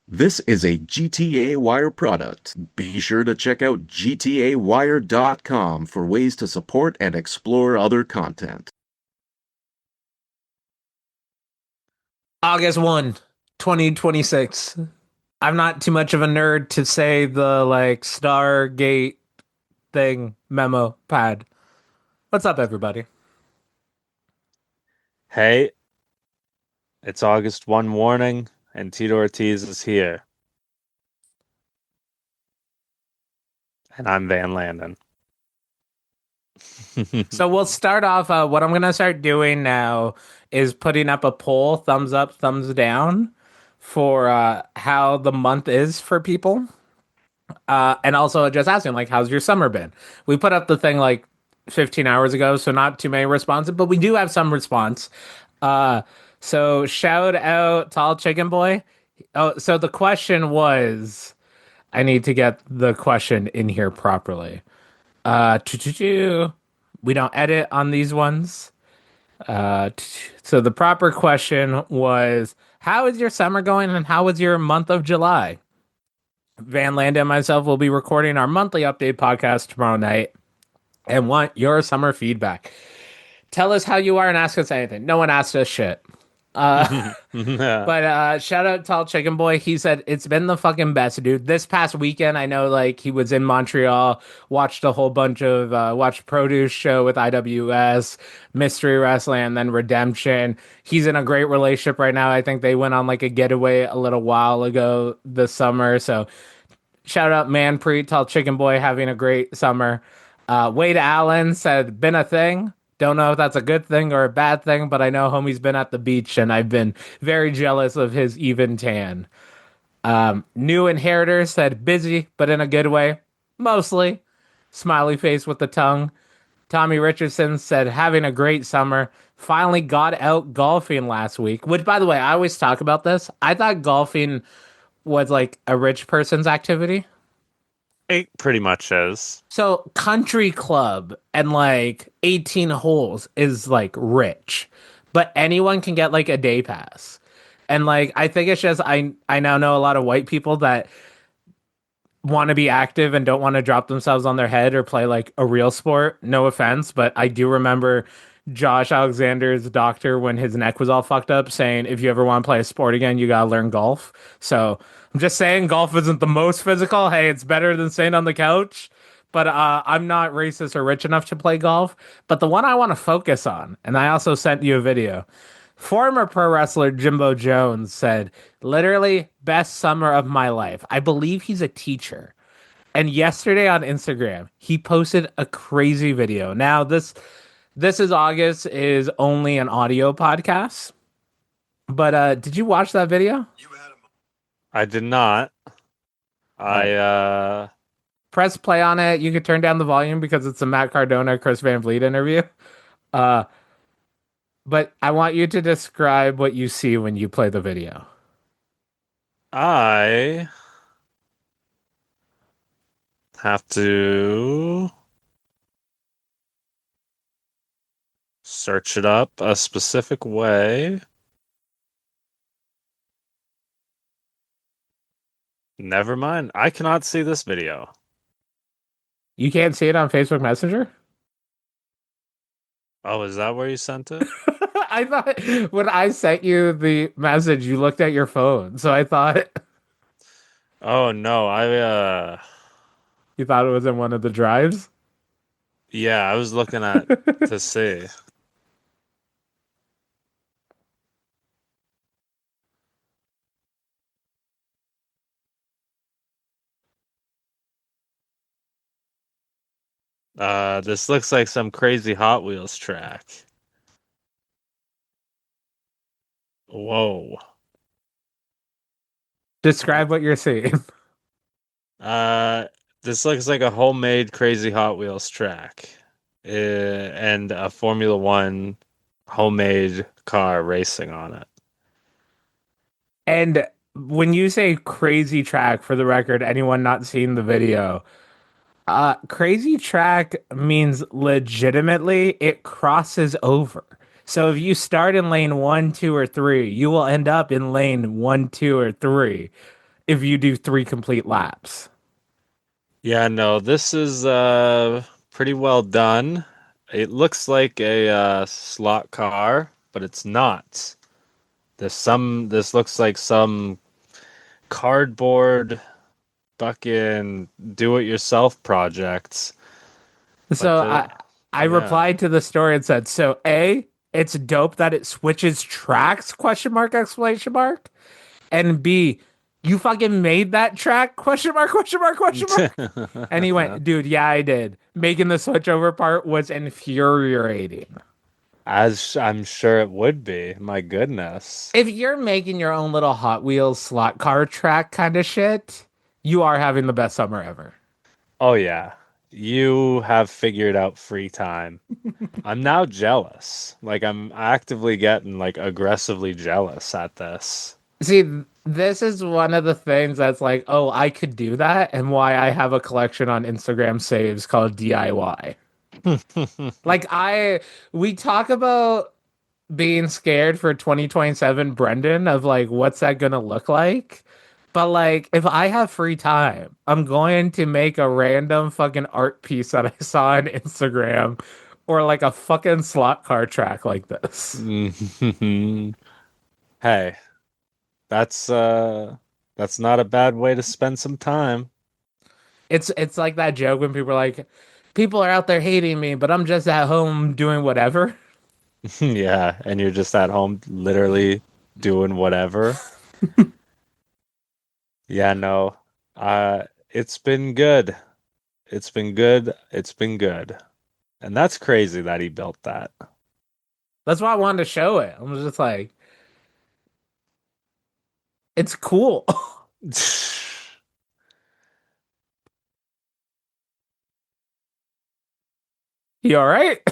This is a GTA Wire product. Be sure to check out gtawire.com for ways to support and explore other content. August 1, 2026. I'm not too much of a nerd to say the Stargate thing memo pad. What's up, everybody? Hey, it's August 1 morning, and Tito Ortiz is here. And I'm Van Landen. So we'll start off. What I'm gonna start doing now is putting up a poll, thumbs up, thumbs down, for how the month is for people, and also just asking how's your summer been? We put up the thing 15 hours ago, so not too many responses, but we do have some response. Uh, so shout out Tall Chicken Boy. Oh, so the question was, I need to get the question in here properly. We don't edit on these ones. So the proper question was, how is your summer going and how was your month of July? Van Landa and myself will be recording our monthly update podcast tomorrow night and want your summer feedback. Tell us how you are and ask us anything. No one asked us shit. But shout out Tall Chicken Boy. He said it's been the fucking best, dude. This past weekend, I know he was in Montreal, watched a whole bunch of watched Produce show with IWS, Mystery Wrestling, and then Redemption. He's in a great relationship right now. I think they went on a getaway a little while ago this summer. So shout out Manpreet, Tall Chicken Boy, having a great summer. Wade Allen said, been a thing. Don't know if that's a good thing or a bad thing, but I know homie's been at the beach and I've been very jealous of his even tan. New Inheritor said, busy, but in a good way. Mostly. Smiley face with the tongue. Tommy Richardson said, having a great summer. Finally got out golfing last week, which, by the way, I always talk about this. I thought golfing was a rich person's activity. It pretty much is. So country club and 18 holes is rich, but anyone can get a day pass. And I think it's just I now know a lot of white people that want to be active and don't want to drop themselves on their head or play a real sport. No offense, but I do remember Josh Alexander's doctor when his neck was all fucked up saying if you ever want to play a sport again, you got to learn golf. So, I'm just saying golf isn't the most physical. Hey, it's better than staying on the couch. But I'm not racist or rich enough to play golf. But the one I want to focus on, and I also sent you a video. Former pro wrestler Jimbo Jones said, literally, best summer of my life. I believe he's a teacher. And yesterday on Instagram, he posted a crazy video. Now, this is August, is only an audio podcast. But did you watch that video? I did not. I Press play on it. You could turn down the volume because it's a Matt Cardona, Chris Van Vliet interview. Uh, but I want you to describe what you see when you play the video. I have to search it up a specific way. Never mind. I cannot see this video. You can't see it on Facebook Messenger? Oh, is that where you sent it? I thought when I sent you the message, you looked at your phone. So I thought Oh no, you thought it was in one of the drives. yeah, I was looking at to see. This looks like some crazy Hot Wheels track. Whoa. Describe what you're seeing. This looks like a homemade crazy Hot Wheels track. And a Formula One homemade car racing on it. And when you say crazy track, for the record, anyone not seeing the video, crazy track means legitimately it crosses over. So if you start in lane one, two, or three, you will end up in lane one, two, or three. if you do 3 complete laps. Yeah, no, this is pretty well done. It looks like a slot car, but it's not. This looks like some cardboard fucking do-it-yourself projects. So the I yeah. replied to the story and said, so A, it's dope that it switches tracks, question mark, exclamation mark. And B, you fucking made that track, question mark, question mark, question mark. And he went, dude, yeah, I did. Making the switchover part was infuriating. As I'm sure it would be. My goodness. If you're making your own little Hot Wheels slot car track kind of shit, you are having the best summer ever. Oh yeah. You have figured out free time. I'm now jealous. Like I'm actively getting like aggressively jealous at this. See, this is one of the things that's like, oh, I could do that, and why I have a collection on Instagram saves called DIY. Like we talk about being scared for 2027 Brendan of like what's that gonna look like? But like if I have free time, I'm going to make a random fucking art piece that I saw on Instagram or like a fucking slot car track like this. Hey, that's that's not a bad way to spend some time. It's like that joke when people are like, people are out there hating me, but I'm just at home doing whatever. Yeah, and you're just at home literally doing whatever. Yeah, no. It's been good. It's been good. It's been good. And that's crazy that he built that. That's why I wanted to show it. I'm just like, it's cool. You all right?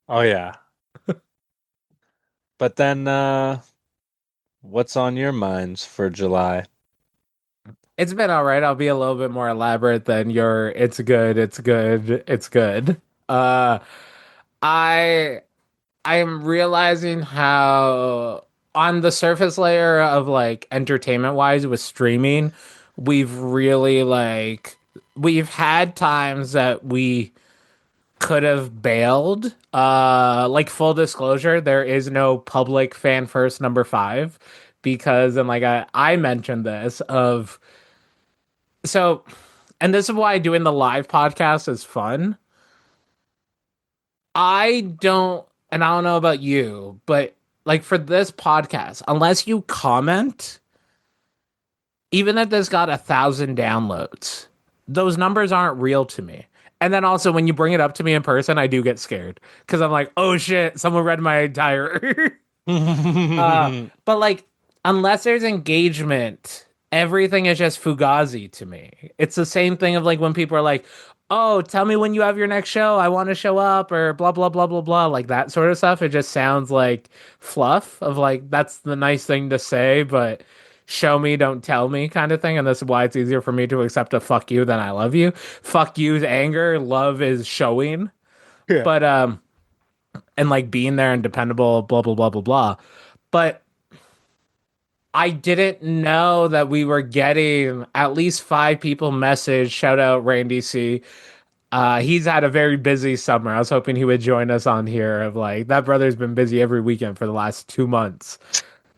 Oh yeah. But then what's on your minds for July? It's been all right. I'll be a little bit more elaborate than your it's good, it's good, it's good. Uh I I am realizing how on the surface layer of like entertainment wise with streaming, we've really like we've had times that we could have bailed. Like full disclosure, there is no public fan first number 5 because and like I mentioned this of so and this is why doing the live podcast is fun. And I don't know about you, but like for this podcast, unless you comment, even if this got 1,000 downloads, those numbers aren't real to me. And then also when you bring it up to me in person, I do get scared because I'm like, oh shit, someone read my entire. uh, but like, unless there's engagement, everything is just fugazi to me. It's the same thing of like when people are like, "Oh, tell me when you have your next show. I want to show up," or blah blah blah blah blah, like that sort of stuff. It just sounds like fluff of like that's the nice thing to say, but show me, don't tell me kind of thing. And this is why it's easier for me to accept a fuck you than I love you. Fuck you's anger, love is showing. Yeah. But and like being there and dependable, blah blah blah blah blah. But I didn't know that we were getting at least 5 people message. Shout out Randy C. He's had a very busy summer. I was hoping he would join us on here. Of like that brother's been busy every weekend for the last 2 months.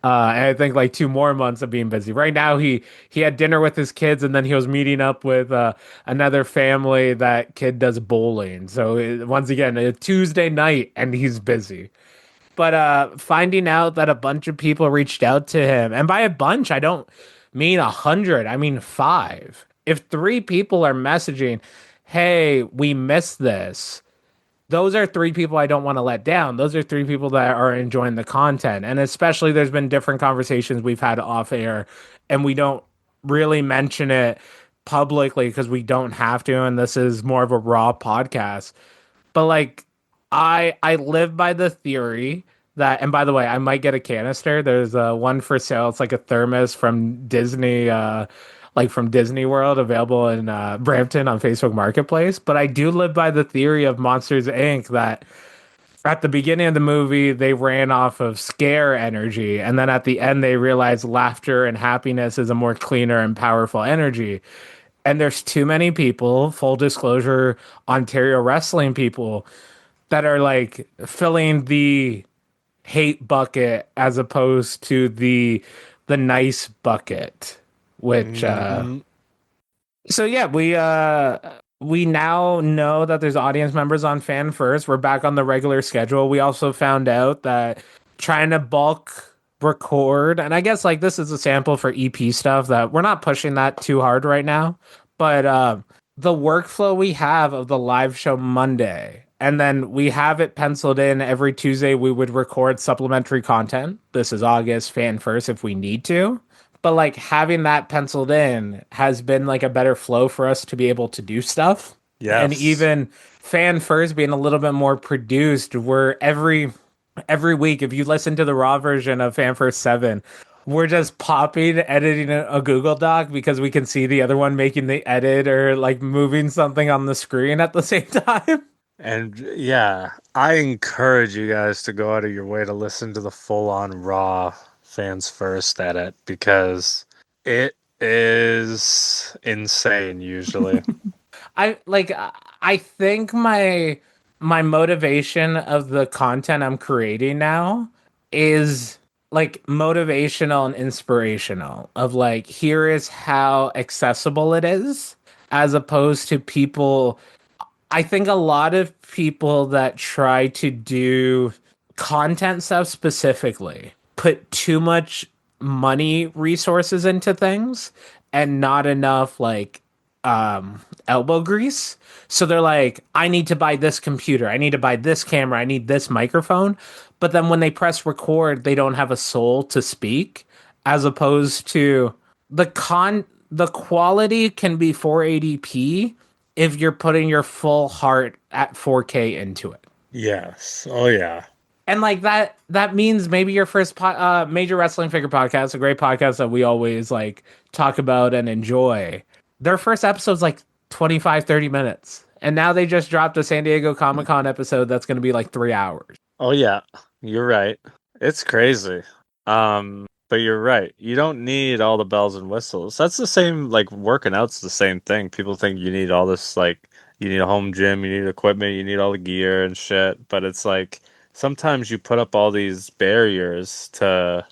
And I think like 2 more months of being busy. Right now, he had dinner with his kids, and then he was meeting up with another family. That kid does bowling. So once again, a Tuesday night, and he's busy. But finding out that a bunch of people reached out to him, and by a bunch, I don't mean 100, I mean 5. If 3 people are messaging, hey, we missed this, those are 3 people I don't want to let down. Those are 3 people that are enjoying the content. And especially there's been different conversations we've had off air, and we don't really mention it publicly because we don't have to. And this is more of a raw podcast. But like I live by the theory that, and by the way, I might get a canister. There's one for sale. It's like a thermos from Disney, like from Disney World, available in Brampton on Facebook Marketplace. But I do live by the theory of Monsters Inc. that at the beginning of the movie, they ran off of scare energy. And then at the end, they realized laughter and happiness is a more cleaner and powerful energy. And there's too many people, full disclosure, Ontario wrestling people, that are like filling the hate bucket as opposed to the nice bucket, which Mhm. so yeah, we now know that there's audience members on Fan First. We're back on the regular schedule. We also found out that trying to bulk record, and I guess like this is a sample for EP stuff that we're not pushing that too hard right now, but the workflow we have of the live show Monday, and then we have it penciled in every Tuesday we would record supplementary content. This is August Fan First if we need to, but like having that penciled in has been like a better flow for us to be able to do stuff. And Yes. even Fan First being a little bit more produced, where every week, if you listen to the raw version of Fan First 7, we're just popping, editing a Google Doc because we can see the other one making the edit or like moving something on the screen at the same time. And yeah, I encourage you guys to go out of your way to listen to the full on raw Fans First edit because it is insane usually. I think my motivation of the content I'm creating now is like motivational and inspirational of like here is how accessible it is as opposed to people. I think a lot of people that try to do content stuff specifically put too much money resources into things and not enough like elbow grease. So they're like, I need to buy this computer, I need to buy this camera, I need this microphone. But then when they press record, they don't have a soul to speak, as opposed to the quality can be 480p if you're putting your full heart at 4K into it. Yes. Oh yeah. And like that means maybe your first major wrestling figure podcast, a great podcast that we always like talk about and enjoy. Their first episode's like 25, 30 minutes. And now they just dropped a San Diego Comic-Con episode that's going to be like 3 hours. Oh yeah. You're right. It's crazy. But you're right. You don't need all the bells and whistles. That's the same like working out's the same thing. People think you need all this like you need a home gym, you need equipment, you need all the gear and shit, but it's like sometimes you put up all these barriers to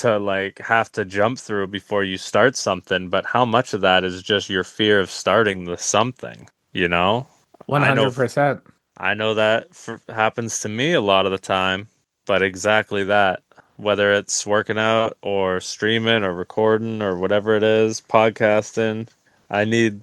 like have to jump through before you start something, but how much of that is just your fear of starting the something, you know? I know 100%. I know that happens to me a lot of the time, but exactly that. Whether it's working out or streaming or recording or whatever it is, podcasting, I need,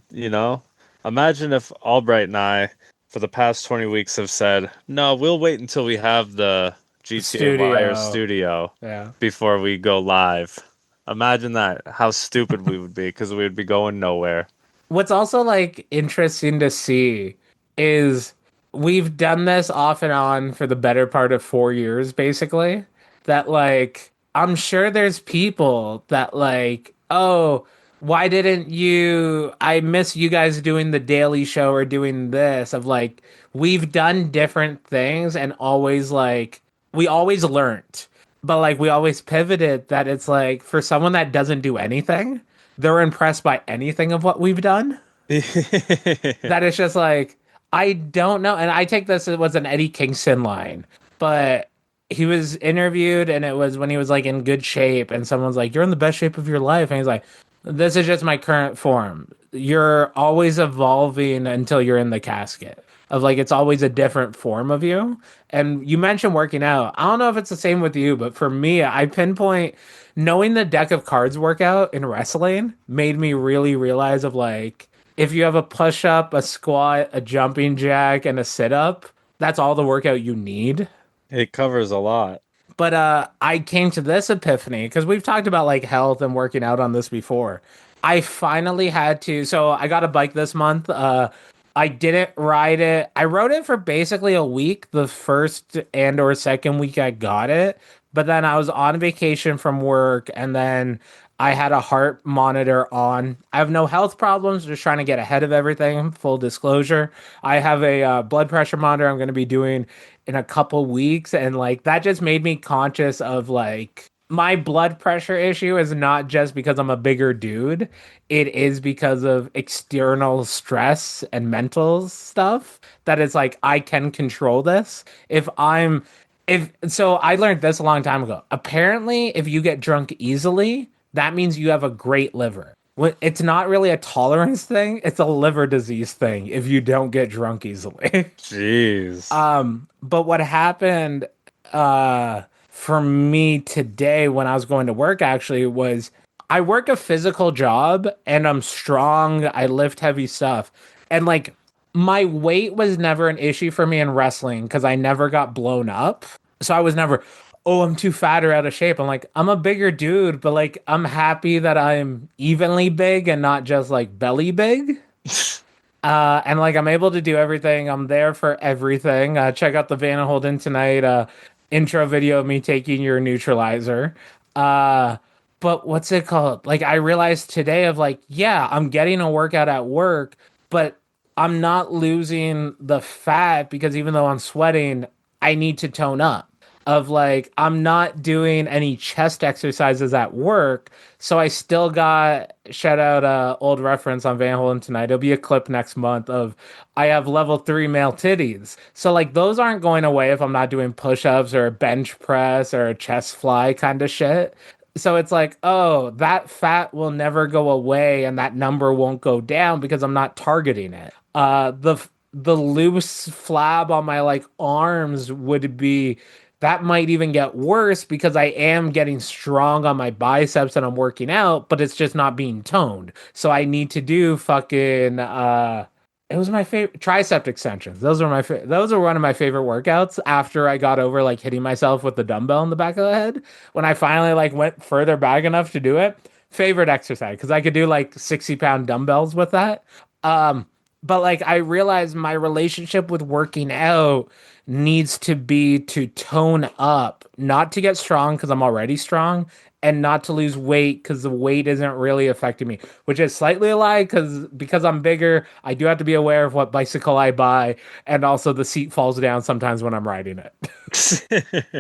imagine if Albright and I, for the past 20 weeks, have said, no, we'll wait until we have the GTA Wire studio Yeah. before we go live. Imagine that, how stupid we would be because we would be going nowhere. What's also like interesting to see is we've done this off and on for the better part of 4 years, basically. That like I'm sure there's people that like, oh, why didn't you? I miss you guys doing the Daily Show or doing this. Of like, we've done different things and always like we always learned, but like we always pivoted. That it's like for someone that doesn't do anything, they're impressed by anything of what we've done. That it's just like I don't know, and I take this as was an Eddie Kingston line, but he was interviewed and it was when he was like in good shape and someone's like, you're in the best shape of your life, and he's like, this is just my current form. You're always evolving until you're in the casket of like it's always a different form of you. And you mentioned working out. I don't know if it's the same with you, but for me, I pinpoint knowing the deck of cards workout in wrestling made me really realize of like if you have a push up, a squat, a jumping jack, and a sit up, that's all the workout you need. It covers a lot. But I came to this epiphany because we've talked about like health and working out on this before. I finally had to. So I got a bike this month. I didn't ride it. I rode it for basically a week, the first and or second week I got it. But then I was on vacation from work, and then I had a heart monitor on. I have no health problems, just trying to get ahead of everything. Full disclosure. I have a blood pressure monitor I'm going to be doing in a couple weeks. And like that just made me conscious of like my blood pressure issue is not just because I'm a bigger dude, it is because of external stress and mental stuff that it's like I can control this. If so, I learned this a long time ago. Apparently, if you get drunk easily, that means you have a great liver. It's not really a tolerance thing, it's a liver disease thing if you don't get drunk easily. Jeez. But what happened for me today when I was going to work actually was I work a physical job and I'm strong, I lift heavy stuff. And like my weight was never an issue for me in wrestling because I never got blown up. So I was never, oh, I'm too fat or out of shape. I'm like, I'm a bigger dude, but like I'm happy that I'm evenly big and not just like belly big. And like I'm able to do everything. I'm there for everything. Check out the Van Holden tonight intro video of me taking your neutralizer. Uh, but what's it called? Like I realized today of like, yeah, I'm getting a workout at work, but I'm not losing the fat because even though I'm sweating, I need to tone up. Of like, I'm not doing any chest exercises at work, so I still got shout out old reference on Van Holen tonight. It'll be a clip next month of I have level 3 male titties. So like those aren't going away if I'm not doing push-ups or a bench press or a chest fly kind of shit. So it's like, oh, that fat will never go away and that number won't go down because I'm not targeting it. The loose flab on my like arms would be that might even get worse because I am getting strong on my biceps and I'm working out, but it's just not being toned. So I need to do fucking it was my favorite tricep extensions. Those are one of my favorite workouts after I got over like hitting myself with the dumbbell in the back of the head. When I finally like went further back enough to do it, favorite exercise because I could do like 60-pound dumbbells with that. But like I realized my relationship with working out needs to be to tone up, not to get strong because I'm already strong, and not to lose weight because the weight isn't really affecting me, which is slightly a lie because I'm bigger, I do have to be aware of what bicycle I buy, and also the seat falls down sometimes when I'm riding it.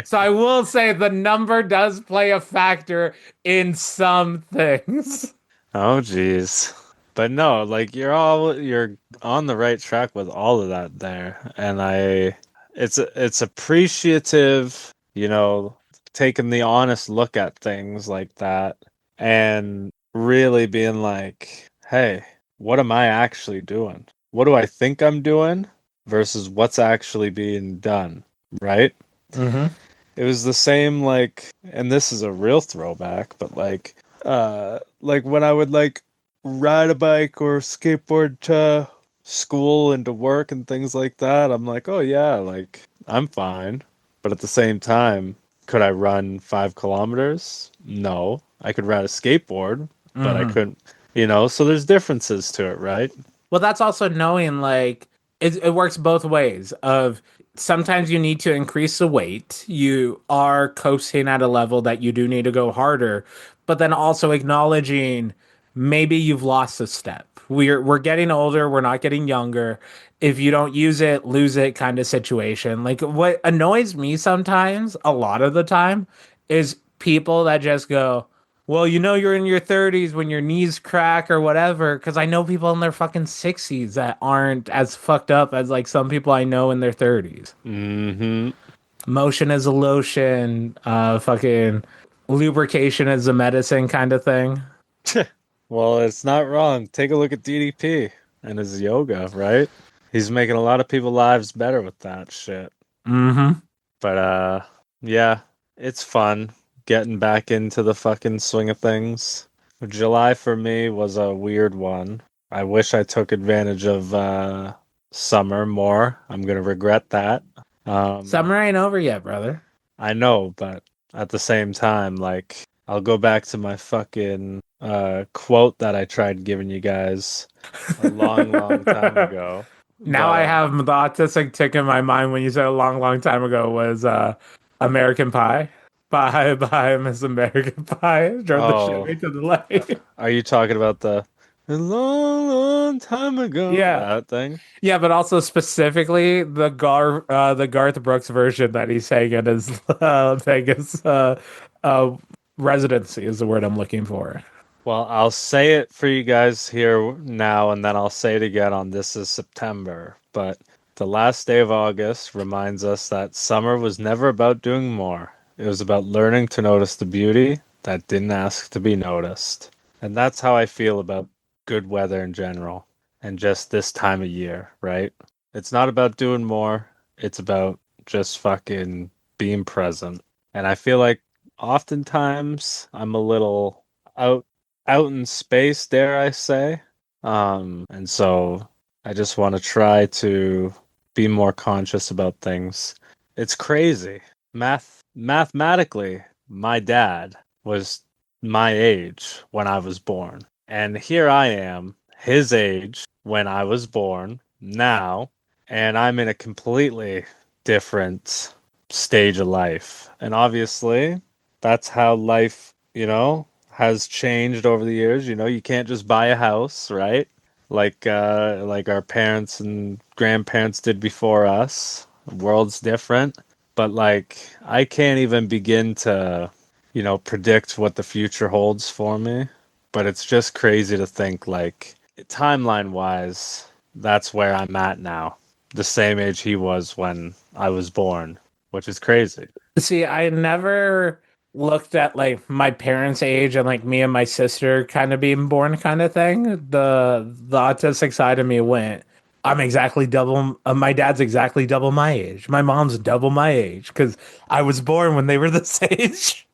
So I will say the number does play a factor in some things. Oh, jeez. But no, like you're on the right track with all of that there, and it's appreciative, taking the honest look at things like that, and really being like, hey, what am I actually doing? What do I think I'm doing versus what's actually being done, right? Mm-hmm. It was the same like, and this is a real throwback, but like when I would like ride a bike or skateboard to school and to work and things like that, I'm like, oh yeah, like I'm fine. But at the same time, could I run 5 kilometers? No. I could ride a skateboard, but I couldn't, so there's differences to it, right? Well, that's also knowing like it works both ways. Of sometimes you need to increase the weight. You are coasting at a level that you do need to go harder, but then also acknowledging maybe you've lost a step. We're getting older, we're not getting younger. If you don't use it, lose it kind of situation. Like what annoys me sometimes, a lot of the time, is people that just go, well, you're in your 30s when your knees crack or whatever. Because I know people in their fucking 60s that aren't as fucked up as like some people I know in their 30s. Mm-hmm. Motion is a lotion, fucking lubrication is a medicine kind of thing. Well, it's not wrong. Take a look at DDP and his yoga, right? He's making a lot of people's lives better with that shit. Mm-hmm. But yeah, it's fun getting back into the fucking swing of things. July for me was a weird one. I wish I took advantage of summer more. I'm gonna regret that. Summer ain't over yet, brother. I know, but at the same time, like I'll go back to my fucking quote that I tried giving you guys a long, long time ago. Now I have the autistic tick in my mind when you said a long, long time ago was American Pie. Bye, bye, Miss American Pie. Drove the Oh, Chevy to the light. are you talking about the a long, long time ago Yeah. that thing? Yeah, but also specifically the Garth Brooks version that he sang in his Vegas uh residency is the word I'm looking for. Well, I'll say it for you guys here now, and then I'll say it again on This Is September. But the last day of August reminds us that summer was never about doing more. It was about learning to notice the beauty that didn't ask to be noticed. And that's how I feel about good weather in general, and just this time of year, right? It's not about doing more, it's about just fucking being present. And I feel like oftentimes I'm a little out out in space, dare I say. And so I just want to try to be more conscious about things. It's crazy. Mathematically, my dad was my age when I was born. And here I am, his age when I was born now, and I'm in a completely different stage of life. And obviously, that's how life, has changed over the years. You can't just buy a house, right? Like our parents and grandparents did before us. The world's different, but like I can't even begin to, predict what the future holds for me. But it's just crazy to think like timeline wise, that's where I'm at now. The same age he was when I was born, which is crazy. See, I never looked at like my parents' age and like me and my sister kind of being born kind of thing. The autistic side of me went, I'm exactly double my dad's exactly double my age. My mom's double my age because I was born when they were this age.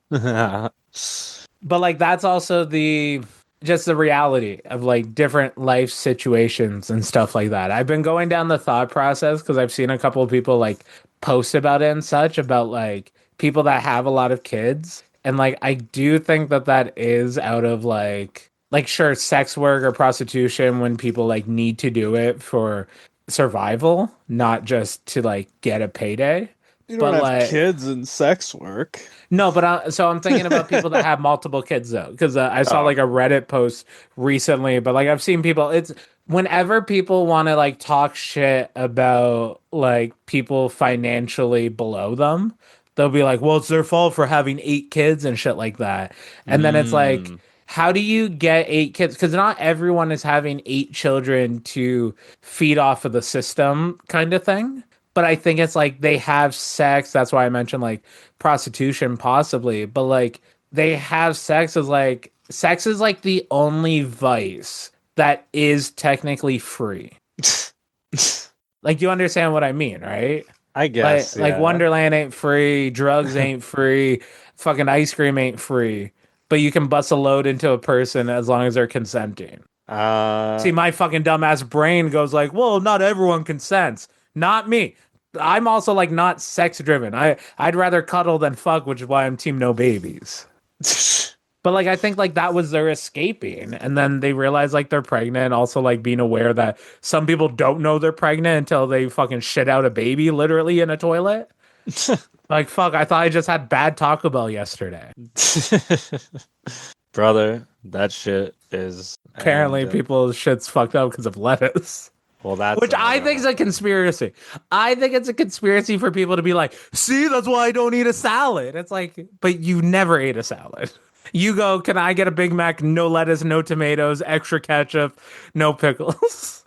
But like that's also the just the reality of like different life situations and stuff like that. I've been going down the thought process because I've seen a couple of people like post about it and such about like people that have a lot of kids. And like I do think that that is out of like sure sex work or prostitution when people like need to do it for survival, not just to like get a payday. You don't But have like kids in sex work. no, but so I'm thinking about people that have multiple kids though, because I saw Oh. like a Reddit post recently, but like I've seen people. It's whenever people want to like talk shit about like people financially below them, they'll be like, "Well, it's their fault for having 8 kids and shit like that," and then it's like. Mm. How do you get 8 kids? Because not everyone is having 8 children to feed off of the system, kind of thing. But I think it's like they have sex. That's why I mentioned like prostitution possibly, but like they have sex is like the only vice that is technically free. Like you understand what I mean, right? I guess, Like yeah. Wonderland ain't free, drugs ain't free, fucking ice cream ain't free, but you can bust a load into a person as long as they're consenting. See, Uh, my fucking dumbass brain goes like, "Well, not everyone consents." Not me. I'm also like not sex driven. I'd rather cuddle than fuck, which is why I'm team no babies. But like I think like that was their escaping, and then they realize like they're pregnant. Also like being aware that some people don't know they're pregnant until they fucking shit out a baby literally in a toilet. Like fuck, I thought I just had bad Taco Bell yesterday. brother, that shit is, Apparently, and people's shit's fucked up because of lettuce. well, that's Which I another think is whole a thing. conspiracy. I think it's a conspiracy for people to be like, see, that's why I don't eat a salad. It's like, but you never ate a salad. You go, can I get a Big Mac, no lettuce, no tomatoes, extra ketchup, no pickles?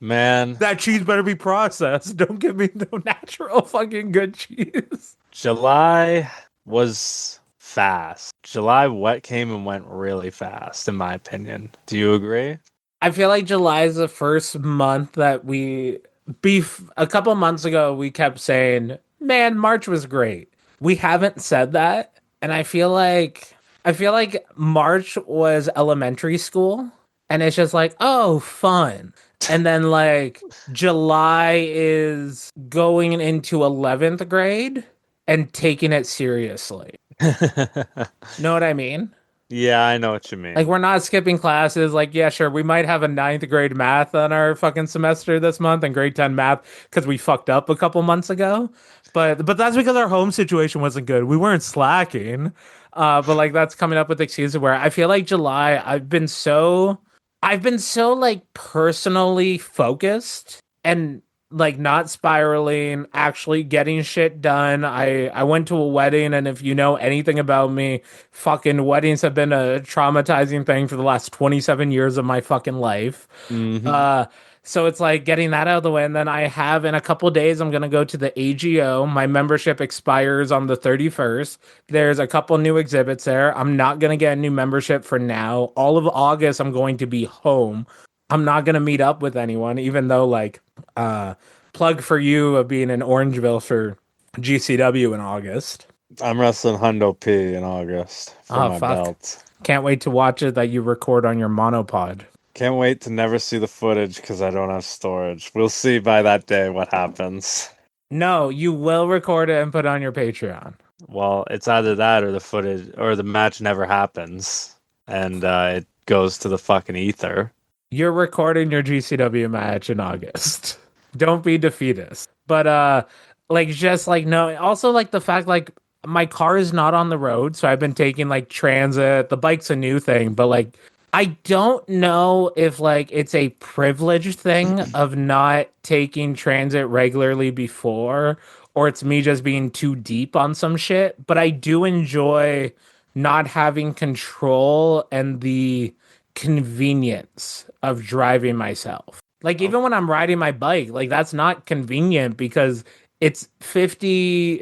Man, That cheese better be processed. Don't give me no natural fucking good cheese. July was fast. July what came and went really fast, in my opinion. Do you agree? I feel like July is the first month that a couple months ago, we kept saying, man, March was great. We haven't said that. And I feel like March was elementary school and it's just like, oh, fun. And then like July is going into 11th grade and taking it seriously. Know what I mean? Yeah, I know what you mean. Like we're not skipping classes. Like, yeah, sure, we might have a ninth grade math on our fucking semester this month and grade 10 math because we fucked up a couple months ago. But that's because our home situation wasn't good. We weren't slacking. But like that's coming up with excuses where I feel like July, I've been so like personally focused and like not spiraling, actually getting shit done. I went to a wedding, and if you know anything about me, fucking weddings have been a traumatizing thing for the last 27 years of my fucking life. Hmm. Uh, so it's like getting that out of the way. And then I have in a couple days, I'm going to go to the AGO. My membership expires on the 31st. There's a couple new exhibits there. I'm not going to get a new membership for now. All of August, I'm going to be home. I'm not going to meet up with anyone, even though, like, uh, plug for you of being in Orangeville for GCW in August. I'm wrestling Hundo P in August for Oh, my fuck. belt. Can't wait to watch it that you record on your monopod. Can't wait to never see the footage because I don't have storage. We'll see by that day what happens. No, you will record it and put it on your Patreon. Well, it's either that or the footage or the match never happens and it goes to the fucking ether. You're recording your GCW match in August. Don't be defeatist. But like just like no, also like the fact like my car is not on the road, so I've been taking like transit. The bike's a new thing, but like I don't know if like it's a privileged thing of not taking transit regularly before, or it's me just being too deep on some shit, but I do enjoy not having control and the convenience of driving myself. Like Oh, even when I'm riding my bike, like that's not convenient because it's 40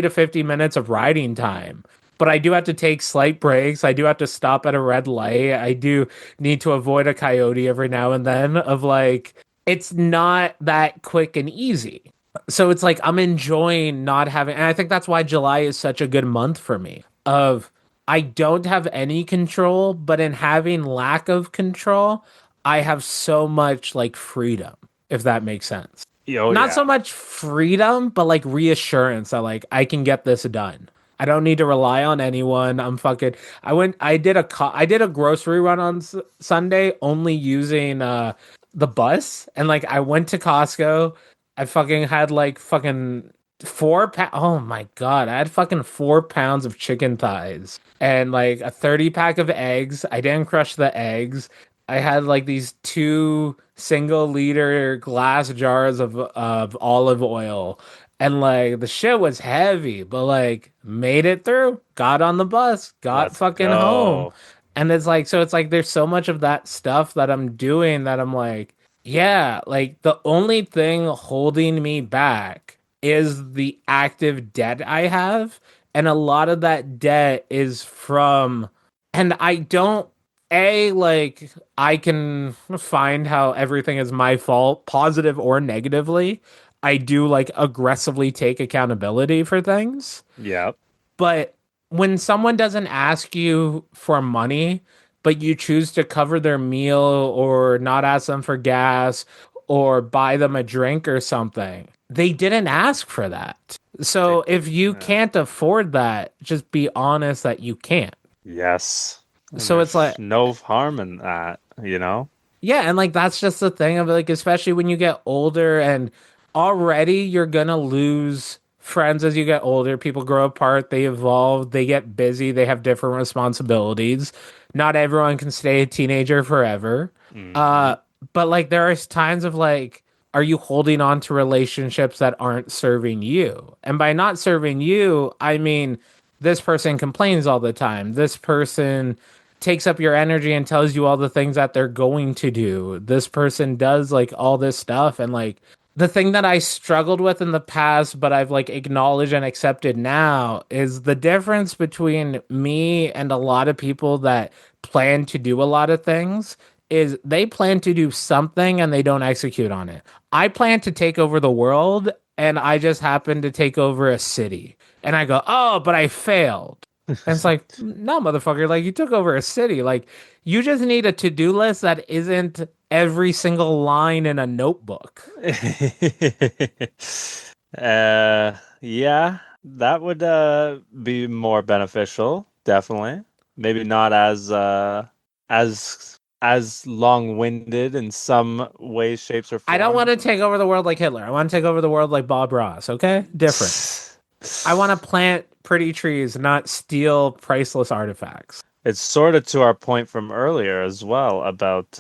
to 50 minutes of riding time. But I do have to take slight breaks. I do have to stop at a red light. I do need to avoid a coyote every now and then of like it's not that quick and easy. So it's like I'm enjoying not having, and I think that's why July is such a good month for me. Of I don't have any control, but in having lack of control, I have so much like freedom, if that makes sense. oh Not yeah. so much freedom, but like reassurance that like I can get this done. I don't need to rely on anyone. I did a grocery run on Sunday only using the bus, and like I went to Costco. I fucking had like fucking 4 pounds. Oh my God. I had fucking 4 pounds of chicken thighs and like a 30 pack of eggs. I didn't crush the eggs. I had like these 2 single-liter glass jars of olive oil. And like the shit was heavy, but like made it through, got on the bus, got Let's fucking home. go. And it's like, so it's like there's so much of that stuff that I'm doing that I'm like, yeah, like the only thing holding me back is the active debt I have. And a lot of that debt is from, and I don't, like, I can find how everything is my fault, positive or negatively. I do like aggressively take accountability for things. Yep. But when someone doesn't ask you for money, but you choose to cover their meal or not ask them for gas or buy them a drink or something, they didn't ask for that. They, So if you yeah. can't afford that, just be honest that you can't. Yes. And So it's there's like, no harm in that, you know? yeah, and like that's just the thing of like, especially when you get older and already you're gonna lose friends as you get older. People grow apart, they evolve, they get busy, they have different responsibilities. Not everyone can stay a teenager forever. Hmm. Uh, but like there are times of like, are you holding on to relationships that aren't serving you? And by not serving you, I mean this person complains all the time. This person takes up your energy and tells you all the things that they're going to do. This person does like all this stuff, and like the thing that I struggled with in the past but I've like acknowledged and accepted now is the difference between me and a lot of people that plan to do a lot of things is they plan to do something and they don't execute on it. I plan to take over the world and I just happen to take over a city. And I go, "Oh, but I failed." And it's like, no, motherfucker, like you took over a city. Like you just need a to-do list that isn't every single line in a notebook. Yeah, that would be more beneficial, definitely. maybe not as long-winded in some ways, shapes, or I don't want forms. to take over the world like Hitler. I want to take over the world like Bob Ross. Okay, different. I want to plant pretty trees, not steal priceless artifacts. It's sort of to our point from earlier as well about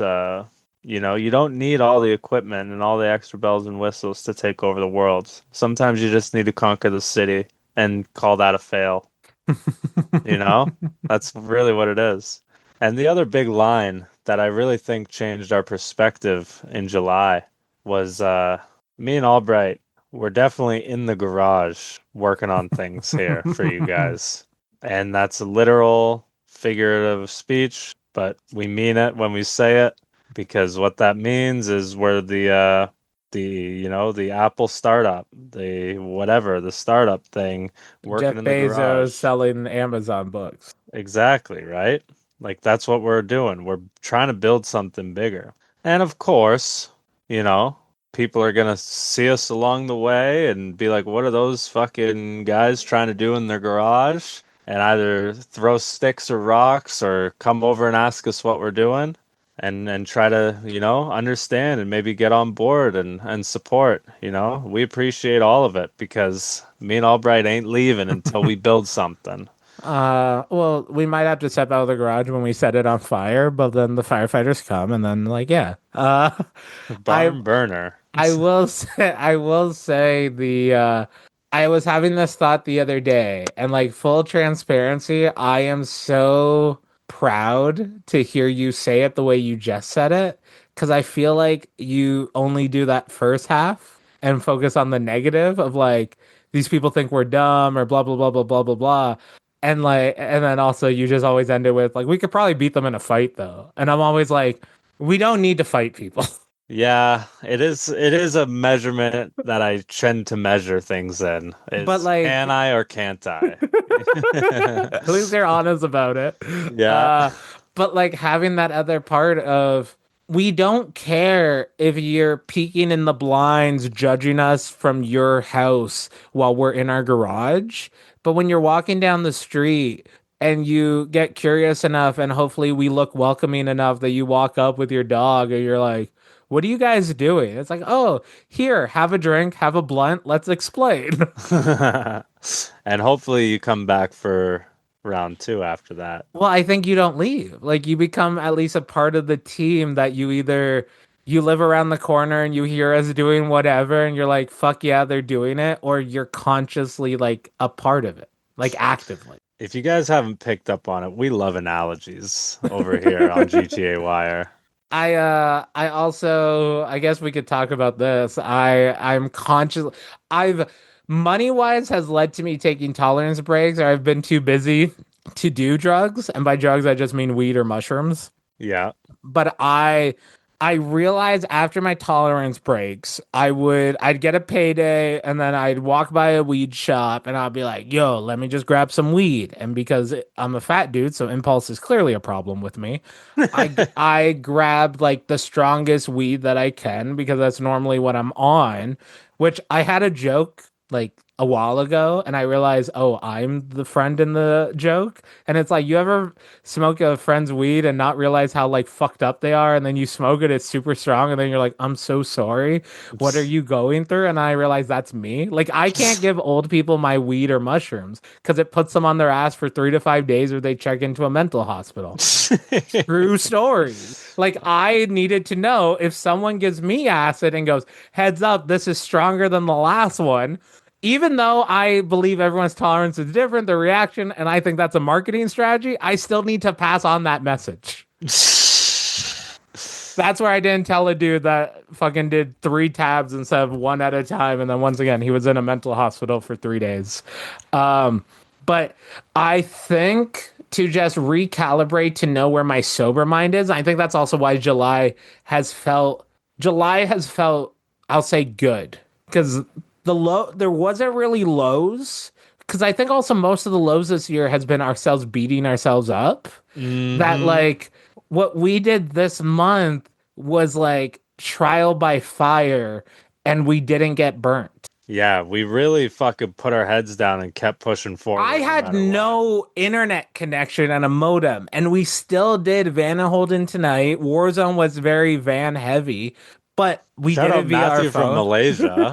you don't need all the equipment and all the extra bells and whistles to take over the world. Sometimes you just need to conquer the city and call that a fail. You know? That's really what it is. And the other big line that I really think changed our perspective in July was me and Albright were definitely in the garage working on things here for you guys. And that's a literal figurative speech, but we mean it when we say it because what that means is we're the Apple startup, the startup thing working Jeff in the Bezos garage. selling Amazon books. Exactly, right? Like that's what we're doing. We're trying to build something bigger. And of course, you know, people are gonna see us along the way and be like, what are those fucking guys trying to do in their garage? And either throw sticks or rocks or come over and ask us what we're doing and try to, understand and maybe get on board and support, We appreciate all of it because me and Albright ain't leaving until we build something. Well, we might have to step out of the garage when we set it on fire, but then the firefighters come and then like, yeah. I Barn burner. I will say I was having this thought the other day and like full transparency, I am so proud to hear you say it the way you just said it because I feel like you only do that first half and focus on the negative of like these people think we're dumb or blah blah blah blah blah blah blah. And then also you just always end it with like we could probably beat them in a fight though. And I'm always like, we don't need to fight people. Yeah, it is. It is a measurement that I tend to measure things in. But Is can like I or can't I? at least they're honest about it. Yeah. Uh, but like having that other part of we don't care if you're peeking in the blinds, judging us from your house while we're in our garage. But when you're walking down the street and you get curious enough, and hopefully we look welcoming enough that you walk up with your dog and you're like, what are you guys doing? It's like, oh, here, have a drink, have a blunt, let's explain. And hopefully you come back for round two after that. Well, I think you don't leave. Like you become at least a part of the team that you either you live around the corner and you hear us doing whatever and you're like, fuck yeah, they're doing it, or you're consciously like a part of it, like actively. If you guys haven't picked up on it, we love analogies over here on GTA Wire. I also I guess we could talk about this. I'm conscious I've money wise has led to me taking tolerance breaks or I've been too busy to do drugs, and by drugs I just mean weed or mushrooms. Yeah. But I realized after my tolerance breaks, I'd get a payday and then I'd walk by a weed shop and I'd be like, "Yo, let me just grab some weed." And because I'm a fat dude, so impulse is clearly a problem with me. I grabbed like the strongest weed that I can because that's normally what I'm on, which I had a joke like a while ago and I realized, "Oh, I'm the friend in the joke." And it's like you ever smoke a friend's weed and not realize how like fucked up they are, and then you smoke it, it's super strong, and then you're like, I'm so sorry. What are you going through? And I realize that's me. Like I can't give old people my weed or mushrooms because it puts them on their ass for 3 to 5 days or they check into a mental hospital. True story. Like I needed to know if someone gives me acid and goes, heads up, this is stronger than the last one. Even though I believe everyone's tolerance is different, their reaction, and I think that's a marketing strategy, I still need to pass on that message. That's where I didn't tell a dude that fucking did 3 tabs instead of one at a time. And then once again, he was in a mental hospital for 3 days. But I think to just recalibrate to know where my sober mind is, I think that's also why July has felt, I'll say good. Because there wasn't really lows. Because I think also most of the lows this year has been ourselves beating ourselves up. That like what we did this month was like trial by fire and we didn't get burnt. Yeah, we really fucking put our heads down and kept pushing forward. I had matter what. no internet connection and a modem, and we still did Van Holden tonight. Warzone was very van heavy, but we Shout did it out via our Matthew from phone. Malaysia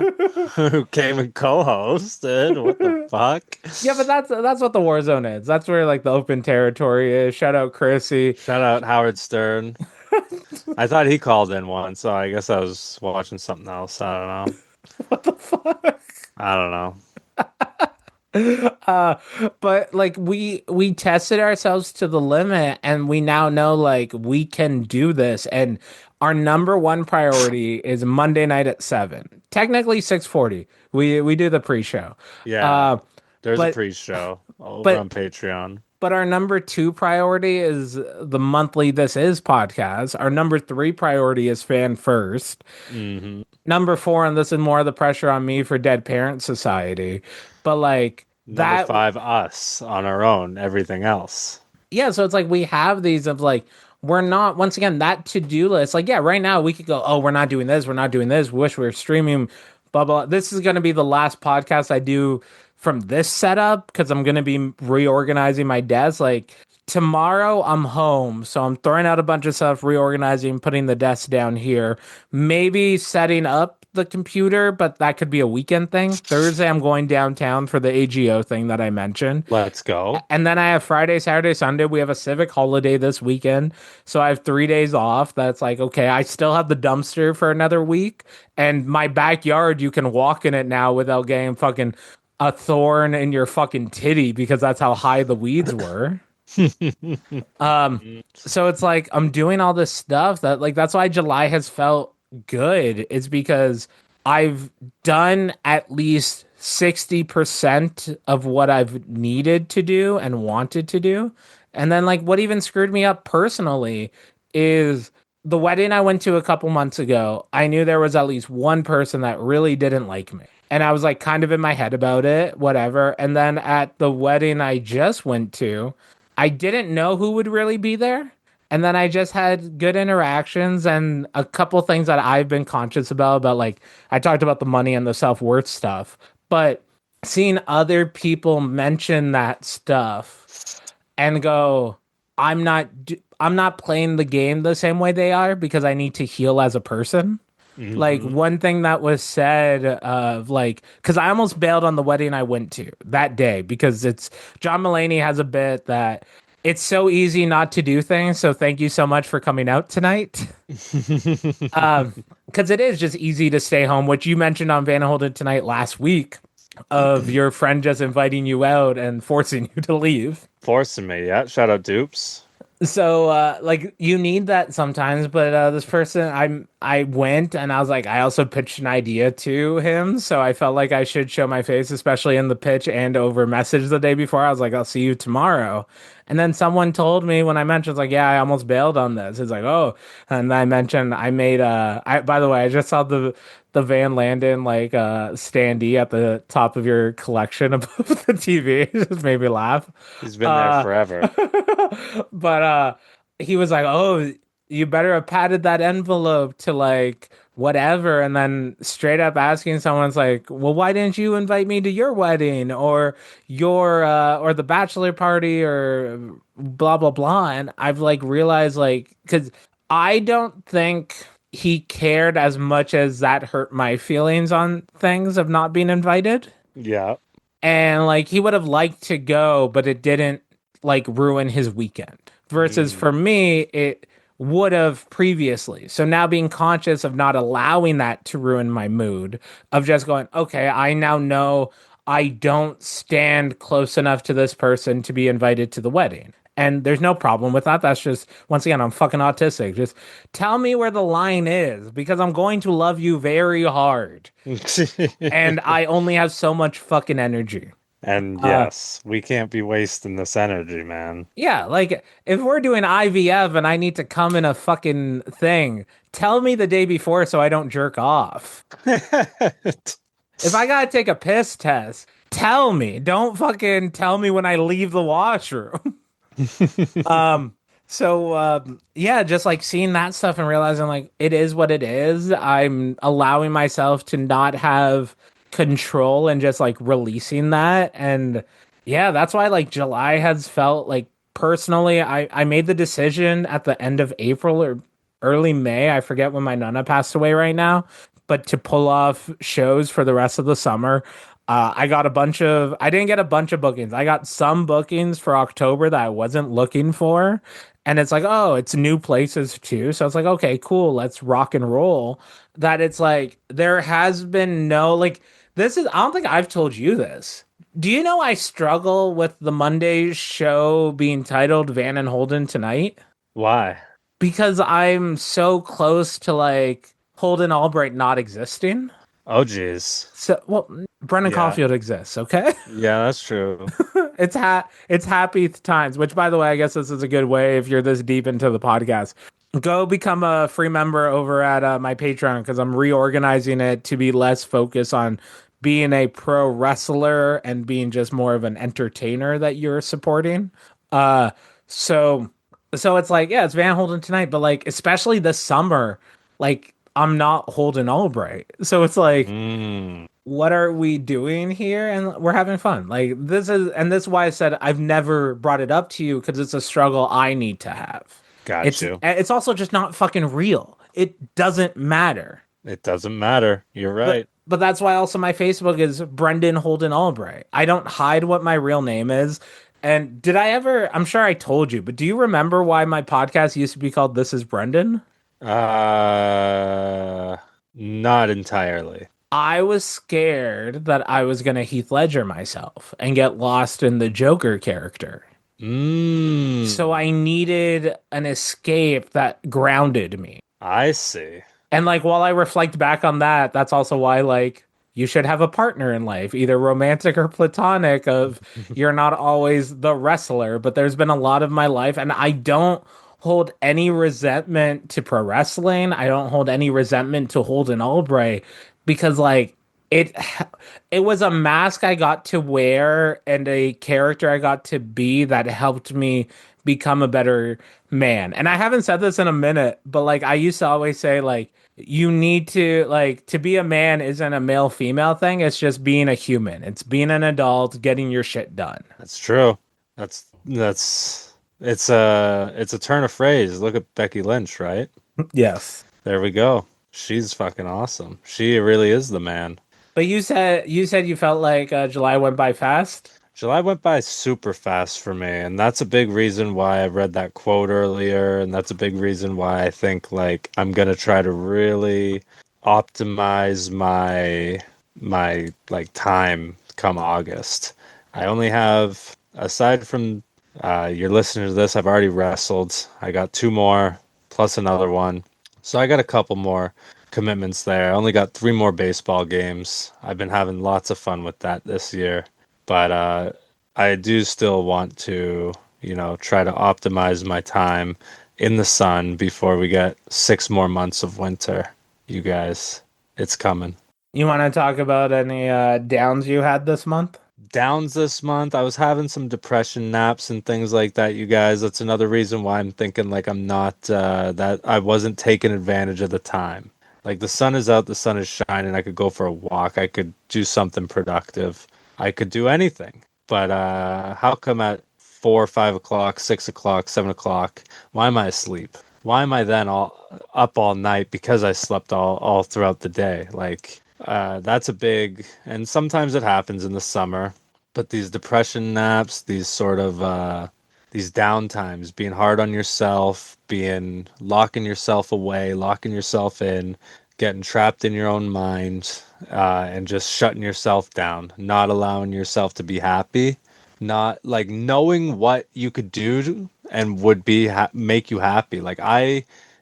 who came and co-hosted. What the fuck? Yeah, but that's what the Warzone is. That's where like the open territory is. Shout out Chrissy. Shout out Howard Stern. I thought he called in once, so I guess I was watching something else. I don't know. What the fuck? I don't know. uh but like we tested ourselves to the limit, and we now know like we can do this, and our number one priority is Monday night at 7, technically 6:40. We do the pre-show. Yeah, uh there's a but pre-show over but on Patreon. but our number two priority is the monthly This Is podcast. Our number three priority is Fan First. hmm Number four, and this is more of the pressure on me, for Dead Parent Society. But like Number that, 5, us on our own. Everything else. yeah. So it's like we have these of like, we're not, once again, that to-do list. Like, yeah, right now we could go, oh, we're not doing this, we're not doing this. Wish we were streaming, blah blah. This is going to be the last podcast I do from this setup, because I'm going to be reorganizing my desk. Like tomorrow I'm home, so I'm throwing out a bunch of stuff, reorganizing, putting the desk down here, maybe setting up the computer, but that could be a weekend thing. Thursday I'm going downtown for the AGO thing that I mentioned. Let's go. And then I have Friday, Saturday, Sunday. We have a civic holiday this weekend. So I have 3 days off. That's like, okay, I still have the dumpster for another week. And my backyard, you can walk in it now without getting fucking a thorn in your fucking titty, because that's how high the weeds were. So it's like I'm doing all this stuff that like that's why July has felt good. It's because I've done at least 60% of what I've needed to do and wanted to do. And then like what even screwed me up personally is the wedding I went to a couple months ago. I knew there was at least one person that really didn't like me. And I was like kind of in my head about it, whatever. And then at the wedding I just went to, I didn't know who would really be there. And then I just had good interactions and a couple things that I've been conscious about like I talked about the money and the self-worth stuff, but seeing other people mention that stuff and go, I'm not playing the game the same way they are, because I need to heal as a person. Like one thing that was said of like, because I almost bailed on the wedding I went to that day, because it's John Mulaney has a bit that it's so easy not to do things. So thank you so much for coming out tonight. Because it is just easy to stay home, which you mentioned on Van Holden tonight last week, of your friend just inviting you out and forcing you to leave. Forcing me, yeah. Shout out Dupes. So like you need that sometimes, but this person I went and I was like, I also pitched an idea to him, so I felt like I should show my face, especially in the pitch and over message the day before. I was like, I'll see you tomorrow. And then someone told me when I mentioned, like, yeah, I almost bailed on this. It's like, oh, and I mentioned I made by the way, I just saw the Van Landen like standee at the top of your collection above the TV. It just made me laugh. He's been there forever. But he was like, oh, you better have padded that envelope to like whatever, and then straight up asking someone's like, well, why didn't you invite me to your wedding or your or the bachelor party or blah blah blah. And I've like realized like, because I don't think he cared as much as that hurt my feelings on things of not being invited. Yeah. And like he would have liked to go, but it didn't like ruin his weekend. Versus for me, it would have previously. So now being conscious of not allowing that to ruin my mood, of just going, okay, I now know I don't stand close enough to this person to be invited to the wedding. And there's no problem with that. That's just, once again, I'm fucking autistic. Just tell me where the line is, because I'm going to love you very hard. And I only have so much fucking energy. And yes, we can't be wasting this energy, man. Yeah, like if we're doing IVF and I need to come in a fucking thing, tell me the day before so I don't jerk off. If I gotta take a piss test, tell me. Don't fucking tell me when I leave the washroom. Yeah, just like seeing that stuff and realizing like it is what it is. I'm allowing myself to not have control and just like releasing that. And yeah, that's why like July has felt like personally, I made the decision at the end of April or early May. I forget when my nana passed away right now, but to pull off shows for the rest of the summer. I didn't get a bunch of bookings. I got some bookings for October that I wasn't looking for. And it's like, oh, it's new places too. So it's like, okay, cool, let's rock and roll. That it's like, there has been no, like, I don't think I've told you this. Do you know I struggle with the Monday show being titled Van and Holden Tonight? Why? Because I'm so close to like Holden Albright not existing. Oh, jeez. So, well, Brendan Yeah. Caulfield exists, okay? Yeah, that's true. It's happy times, which by the way, I guess this is a good way if you're this deep into the podcast. Go become a free member over at my Patreon because I'm reorganizing it to be less focused on being a pro wrestler and being just more of an entertainer that you're supporting. Uh, so so it's like, yeah, it's Van Holden tonight, but like especially this summer, like I'm not Holden Albright. So it's like, Mm, what are we doing here? And we're having fun. Like this is why I said I've never brought it up to you because it's a struggle I need to have. got you. It's also just not fucking real. It doesn't matter. It doesn't matter. You're right. But that's why also my Facebook is Brendan Holden Albright. I don't hide what my real name is. And did I ever, I'm sure I told you, but do you remember why my podcast used to be called This is Brendan? Not entirely. I was scared that I was going to Heath Ledger myself and get lost in the Joker character. Mm, So I needed an escape that grounded me. I see. And like while I reflect back on that, that's also why like you should have a partner in life, either romantic or platonic of you're not always the wrestler, but there's been a lot of my life and I don't hold any resentment to pro wrestling. I don't hold any resentment to Holden Albright because like it it was a mask I got to wear and a character I got to be that helped me become a better man. And I haven't said this in a minute, but like I used to always say like you need to like to be a man isn't a male female thing. It's just being a human. It's being an adult, getting your shit done. That's true. That's it's a turn of phrase. Look at Becky Lynch, right? Yes. There we go. She's fucking awesome. She really is the man. But you said you felt like July went by fast. July went by super fast for me, and that's a big reason why I read that quote earlier, and that's a big reason why I think like I'm gonna try to really optimize my like time come August. I only have, aside from you're listening to this, I've already wrestled. I got 2 more plus another one. So I got a couple more commitments there. I only got 3 more baseball games. I've been having lots of fun with that this year. But I do still want to, try to optimize my time in the sun before we get 6 more months of winter. You guys, it's coming. You want to talk about any downs you had this month? Downs this month. I was having some depression naps and things like that, you guys. That's another reason why I'm thinking like I'm not, that I wasn't taking advantage of the time. Like the sun is out, the sun is shining. I could go for a walk. I could do something productive. I could do anything. But how come at 4 or 5 o'clock, 6 o'clock, 7 o'clock, why am I asleep? Why am I then all up all night because I slept all throughout the day? Like that's a big, and sometimes it happens in the summer, but these depression naps, these sort of these downtimes, being hard on yourself, being locking yourself away, locking yourself in, getting trapped in your own mind, and just shutting yourself down, not allowing yourself to be happy, not like knowing what you could do and would be make you happy. Like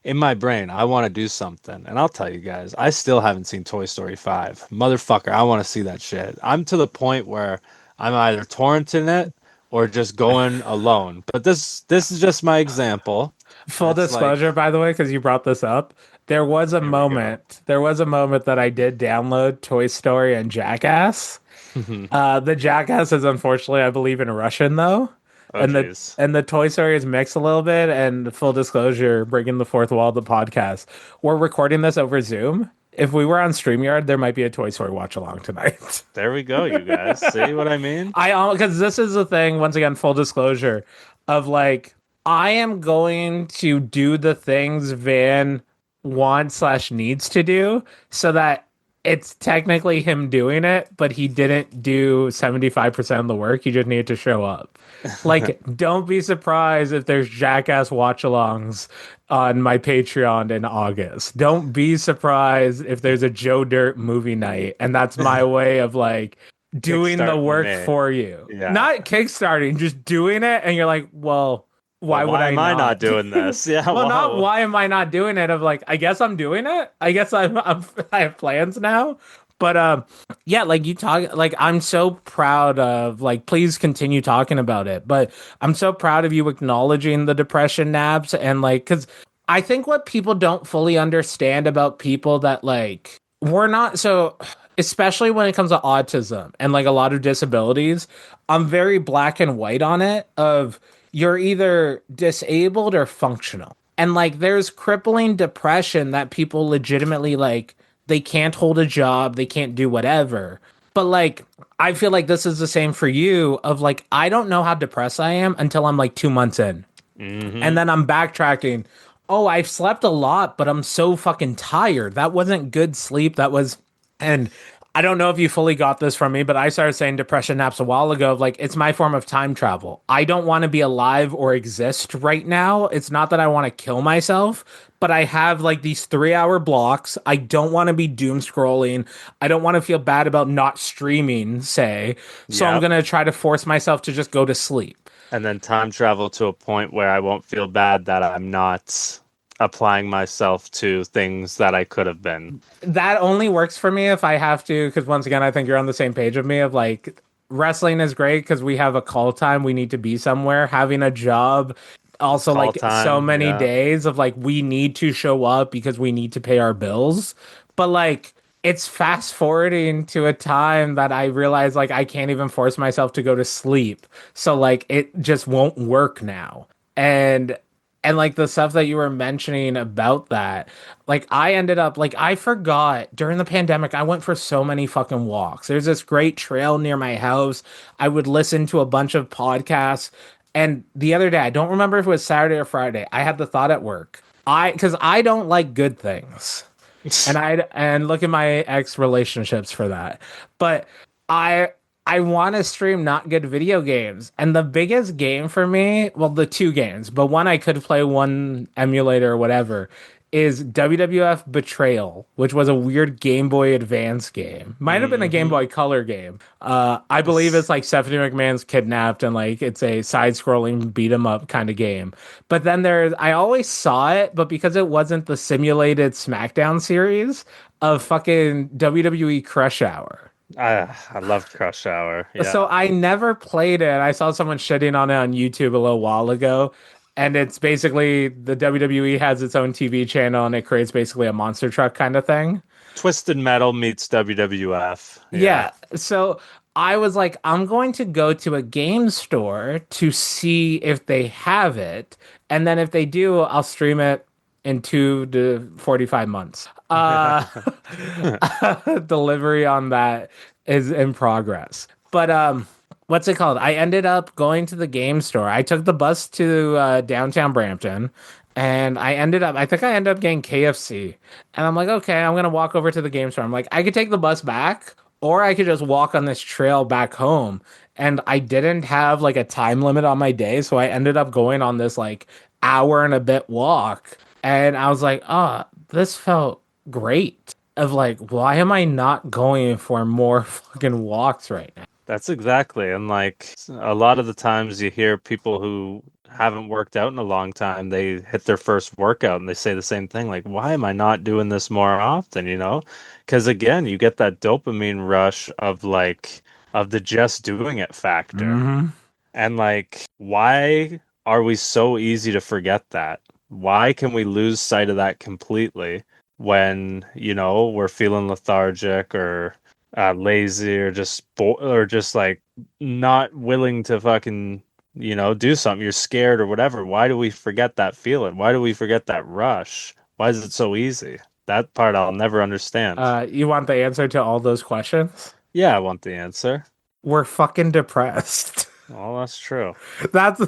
in my brain, I want to do something, and I'll tell you guys, I still haven't seen Toy Story 5. Motherfucker, I want to see that shit. I'm to the point where I'm either torrenting it or just going alone. But this is just my example. Full It's disclosure, by the way, because you brought this up, there was a we go. moment. There was a moment that I did download Toy Story and Jackass. The Jackass is unfortunately, I believe, in Russian though, Oh, and jeez. the Toy Story is mixed a little bit. And full disclosure, breaking the fourth wall of the podcast, we're recording this over Zoom. If we were on StreamYard, there might be a Toy Story watch along tonight. There we go, you guys. See what I mean? Because this is the thing, once again, full disclosure, of like, I am going to do the things Van wants/needs to do so that it's technically him doing it, but he didn't do 75% of the work. He just needed to show up. Like, don't be surprised if there's Jackass watch alongs on my Patreon in August. Don't be surprised if there's a Joe Dirt movie night. And that's my way of like doing the Kickstarting work me. for you. Yeah. Not kickstarting, just doing it. And you're like, well, why would I am I not? not doing this? Yeah. Well, not whoa. why am I not doing it? Of like, I guess I'm doing it. I guess I have plans now. But yeah, like you talk, like I'm so proud of, like, please continue talking about it. But I'm so proud of you acknowledging the depression naps and like, because I think what people don't fully understand about people that like we're not so, especially when it comes to autism and like a lot of disabilities, I'm very black and white on it. Of you're either disabled or functional. And like there's crippling depression that people legitimately like they can't hold a job, they can't do whatever. But like I feel like this is the same for you of like I don't know how depressed I am until I'm like 2 months in. And then I'm backtracking. Oh, I've slept a lot, but I'm so fucking tired. That wasn't good sleep. That was and I don't know if you fully got this from me, but I started saying depression naps a while ago. Like, it's my form of time travel. I don't want to be alive or exist right now. It's not that I want to kill myself, but I have like these 3 hour blocks. I don't want to be doom scrolling. I don't want to feel bad about not streaming, say. So I'm Yep. going to try to force myself to just go to sleep. And then time travel to a point where I won't feel bad that I'm not applying myself to things that I could have been. That only works for me if I have to, because once again, I think you're on the same page of me of like wrestling is great because we have a call time, we need to be somewhere. Having a job, also Call like so time, many yeah. days of like we need to show up because we need to pay our bills. But like it's fast forwarding to a time that I realize like I can't even force myself to go to sleep. So like it just won't work now. And like the stuff that you were mentioning about that, like I ended up like I forgot during the pandemic, I went for so many fucking walks. There's this great trail near my house. I would listen to a bunch of podcasts. And the other day, I don't remember if it was Saturday or Friday, I had the thought at work. Because I don't like good things. And look at my ex relationships for that. But I I want to stream not good video games. And the biggest game for me, well, the two games, but one I could play one emulator or whatever, is WWF Betrayal, which was a weird Game Boy Advance game. Might have been a Game Boy Color game. I believe it's like Stephanie McMahon's kidnapped and like it's a side-scrolling beat 'em up kind of game. But then I always saw it, but because it wasn't the simulated SmackDown series of fucking WWE Crush Hour. I loved Crush Hour. Yeah. So I never played it. I saw someone shitting on it on YouTube a little while ago. And it's basically the WWE has its own TV channel and it creates basically a monster truck kind of thing. Twisted Metal meets WWF. Yeah. So I was like, I'm going to go to a game store to see if they have it. And then if they do, I'll stream it in 2 to 45 months. Delivery on that is in progress. But what's it called? I ended up going to the game store. I took the bus to downtown Brampton and I think I ended up getting KFC. And I'm like, okay, I'm going to walk over to the game store. I'm like, I could take the bus back or I could just walk on this trail back home. And I didn't have like a time limit on my day. So I ended up going on this like hour and a bit walk. And I was like, oh, this felt great. Of like, why am I not going for more fucking walks right now? That's exactly. And like a lot of the times you hear people who haven't worked out in a long time, they hit their first workout and they say the same thing, like, why am I not doing this more often, you know? Because again, you get that dopamine rush of like of the just doing it factor. Mm-hmm. And like, why are we so easy to forget that? Why can we lose sight of that completely when, you know, we're feeling lethargic or lazy or just or just like not willing to fucking, you know, do something? You're scared or whatever. Why do we forget that feeling? Why do we forget that rush? Why is it so easy? That part I'll never understand. You want the answer to all those questions? Yeah, I want the answer. We're fucking depressed. Well, that's true. That's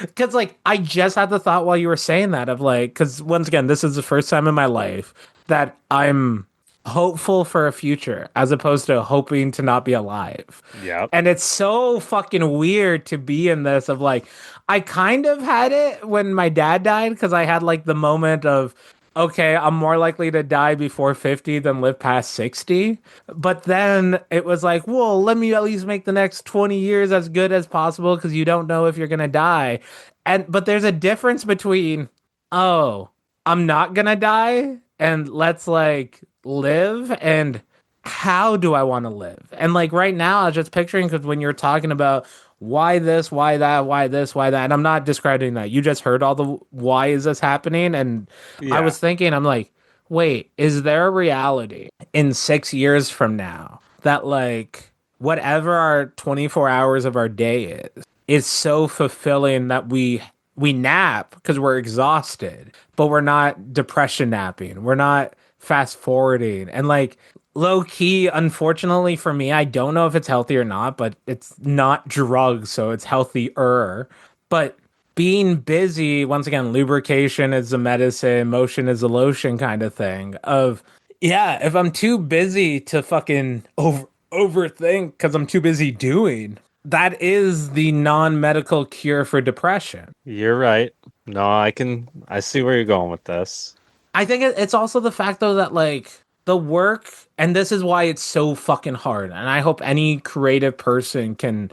because, like, I just had the thought while you were saying that of like, because once again, this is the first time in my life that I'm hopeful for a future as opposed to hoping to not be alive. Yep. And it's so fucking weird to be in this of like, I kind of had it when my dad died because I had like the moment of, okay, I'm more likely to die before 50 than live past 60. But then it was like, well, let me at least make the next 20 years as good as possible because you don't know if you're going to die. But there's a difference between, oh, I'm not going to die and let's like live, and how do I want to live? And like right now, I was just picturing, because when you're talking about why this, why that, why this, why that, and I'm not describing that. You just heard all the why is this happening, and I Yeah. was thinking, I'm like, wait, is there a reality in 6 years from now that like whatever our 24 hours of our day is so fulfilling that we nap because we're exhausted, but we're not depression napping. We're not fast forwarding. And like low key, unfortunately for me, I don't know if it's healthy or not, but it's not drugs, so it's healthier. But being busy, once again, lubrication is a medicine, motion is a lotion kind of thing. Of yeah, if I'm too busy to fucking overthink because I'm too busy doing, that is the non-medical cure for depression. You're right. No, I see where you're going with this. I think it's also the fact though that like the work, and this is why it's so fucking hard. And I hope any creative person can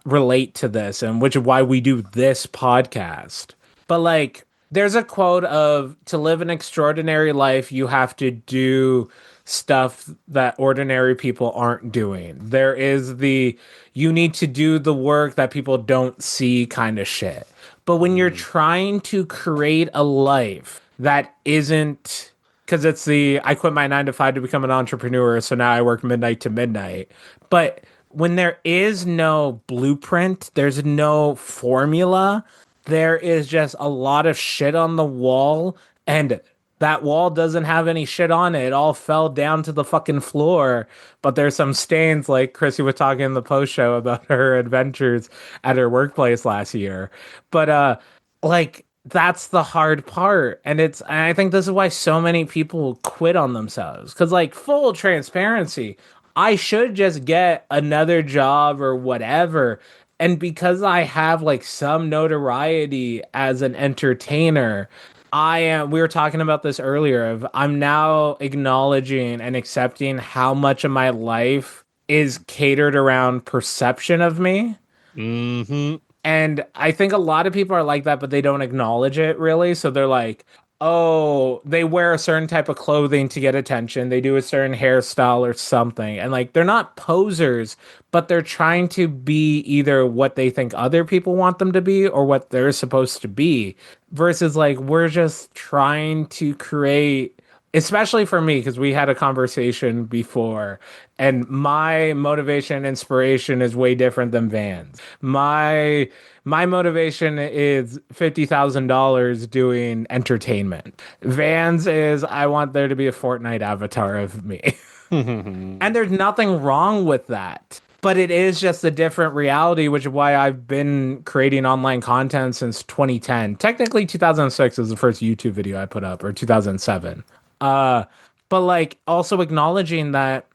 relate to this, and which is why we do this podcast. But like there's a quote of, to live an extraordinary life, you have to do stuff that ordinary people aren't doing. There is the, you need to do the work that people don't see kind of shit. But when you're trying to create a life that isn't, because it's the, I quit my 9 to 5 to become an entrepreneur, so now I work midnight to midnight. But when there is no blueprint, there's no formula, there is just a lot of shit on the wall, and that wall doesn't have any shit on it. It all fell down to the fucking floor, but there's some stains, like Chrissy was talking in the post show about her adventures at her workplace last year. But like that's the hard part. And I think this is why so many people quit on themselves. Cause like full transparency, I should just get another job or whatever. And because I have like some notoriety as an entertainer, we were talking about this earlier, of I'm now acknowledging and accepting how much of my life is catered around perception of me. Mm-hmm. And I think a lot of people are like that, but they don't acknowledge it really. So they're like, oh, they wear a certain type of clothing to get attention. They do a certain hairstyle or something. And like, they're not posers, but they're trying to be either what they think other people want them to be or what they're supposed to be. Versus like, we're just trying to create, especially for me, because we had a conversation before, and my motivation and inspiration is way different than Van's. My motivation is $50,000 doing entertainment. Van's is, I want there to be a Fortnite avatar of me. And there's nothing wrong with that. But it is just a different reality, which is why I've been creating online content since 2010. Technically, 2006 is the first YouTube video I put up, or 2007. But like also acknowledging that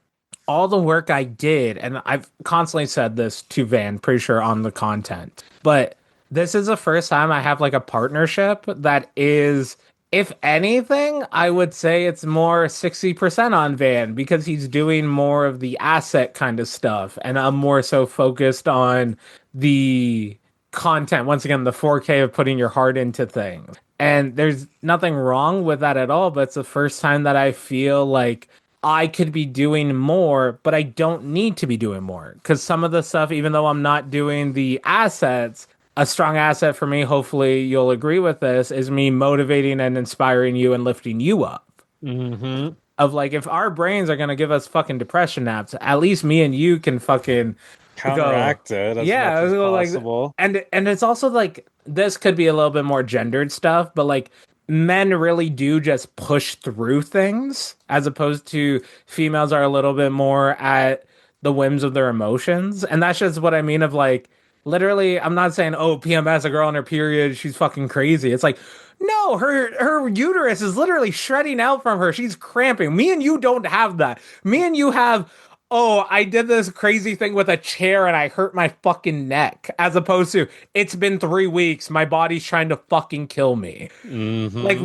all the work I did, and I've constantly said this to Van, pretty sure on the content, but this is the first time I have like a partnership that is, if anything, I would say it's more 60% on Van, because he's doing more of the asset kind of stuff, and I'm more so focused on the content. Once again, the 4K of putting your heart into things. And there's nothing wrong with that at all, but it's the first time that I feel like I could be doing more, but I don't need to be doing more. Because some of the stuff, even though I'm not doing the assets, a strong asset for me, hopefully you'll agree with this, is me motivating and inspiring you and lifting you up. Mm-hmm. Of like, if our brains are going to give us fucking depression naps, at least me and you can fucking Counteract it as much yeah, as like, possible. and it's also like, this could be a little bit more gendered stuff, but like men really do just push through things as opposed to females are a little bit more at the whims of their emotions. And that's just what I mean of like literally I'm not saying oh PMS a girl on her period she's fucking crazy. It's like no, her uterus is literally shredding out from her. She's cramping. Me and you don't have that. Me and you have oh, I did this crazy thing with a chair and I hurt my fucking neck. As opposed to, it's been 3 weeks, my body's trying to fucking kill me. Like,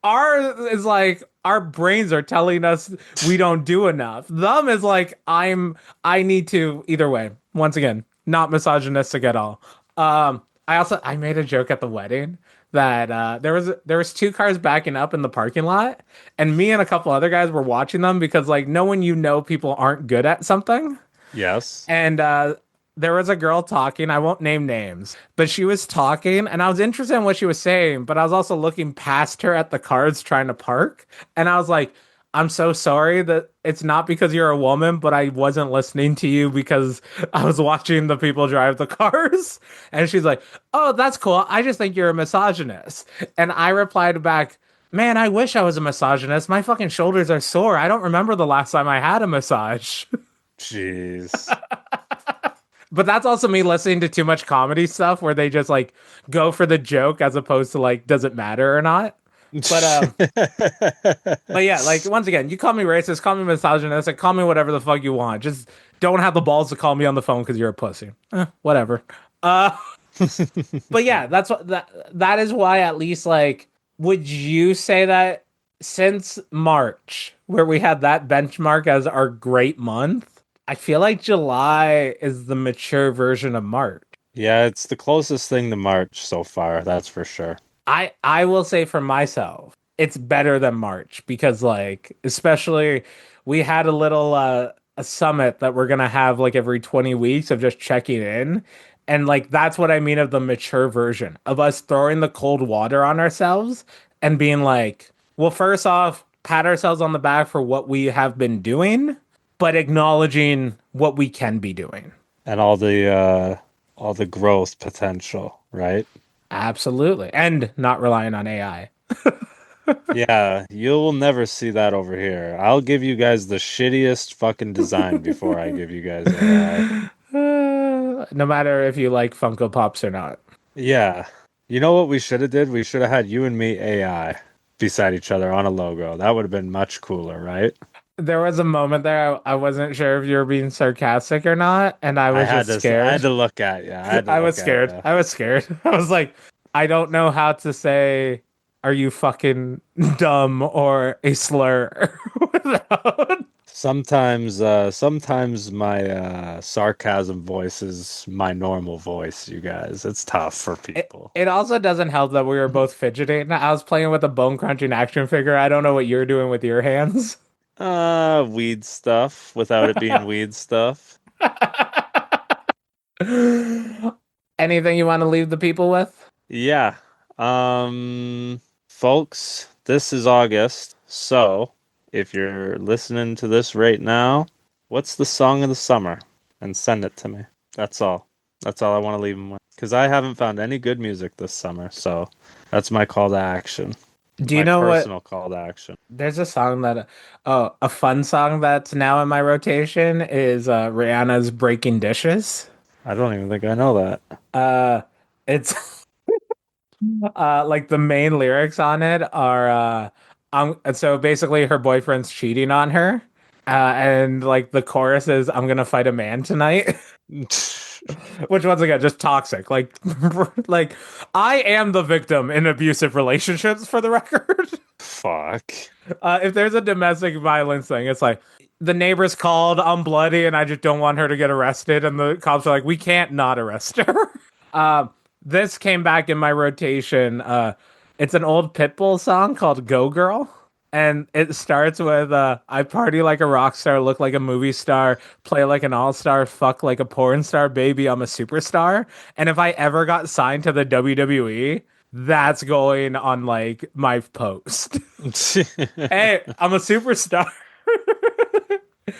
our brains are telling us we don't do enough. Them is like, I need to, either way, once again, not misogynistic at all. I made a joke at the wedding that there was two cars backing up in the parking lot, and me and a couple other guys were watching them because like knowing people aren't good at something. Yes. And there was a girl talking. I won't name names, but she was talking, and I was interested in what she was saying. But I was also looking past her at the cars trying to park, and I was like, "I'm so sorry that it's not because you're a woman, but I wasn't listening to you because I was watching the people drive the cars." And she's like, "Oh, that's cool. I just think you're a misogynist." And I replied back, "Man, I wish I was a misogynist. My fucking shoulders are sore. I don't remember the last time I had a massage." Jeez. But that's also me listening to too much comedy stuff where they just like go for the joke as opposed to like, does it matter or not? But yeah, like once again, you call me racist, call me misogynistic, call me whatever the fuck you want. Just don't have the balls to call me on the phone because you're a pussy. Whatever. Uh, but yeah, that is why at least like, would you say that since March, where we had that benchmark as our great month? I feel like July is the mature version of March. Yeah, it's the closest thing to March so far, that's for sure. I will say for myself, it's better than March because like especially we had a little a summit that we're gonna have like every 20 weeks of just checking in. And like that's what I mean of the mature version of us throwing the cold water on ourselves and being like, well, first off, pat ourselves on the back for what we have been doing, but acknowledging what we can be doing. And all the growth potential, right? Absolutely. And not relying on AI. Yeah, you'll never see that over here. I'll give you guys the shittiest fucking design before I give you guys AI. No matter if you like Funko Pops or not. Yeah. You know what we should have did? We should have had you and me AI beside each other on a logo. That would have been much cooler, right? There was a moment there I wasn't sure if you were being sarcastic or not, and I was just scared. I had to look at you. I was scared. I was scared. I was like, I don't know how to say, are you fucking dumb or a slur without... Sometimes my sarcasm voice is my normal voice, you guys. It's tough for people. It also doesn't help that we were both fidgeting. I was playing with a bone crunching action figure. I don't know what you're doing with your hands. Weed stuff without it being weed stuff. Anything you want to leave the people with? Yeah. Folks, this is August. So, if you're listening to this right now, what's the song of the summer? And send it to me. That's all. That's all I want to leave them with. Because I haven't found any good music this summer. So, that's my call to action. Do you know what? Personal call to action. There's a song that, a fun song that's now in my rotation is Rihanna's "Breaking Dishes." I don't even think I know that. It's like the main lyrics on it are, so basically her boyfriend's cheating on her, and like the chorus is, "I'm gonna fight a man tonight." Which once again, just toxic. Like, like I am the victim in abusive relationships. For the record, Fuck. if there's a domestic violence thing, it's like the neighbors called, I'm bloody, and I just don't want her to get arrested, and the cops are like, we can't not arrest her. This came back in my rotation. It's an old Pitbull song called "Go Girl." And it starts with, I party like a rock star, look like a movie star, play like an all-star, fuck like a porn star, baby, I'm a superstar. And if I ever got signed to the WWE, that's going on like my post. Hey, I'm a superstar.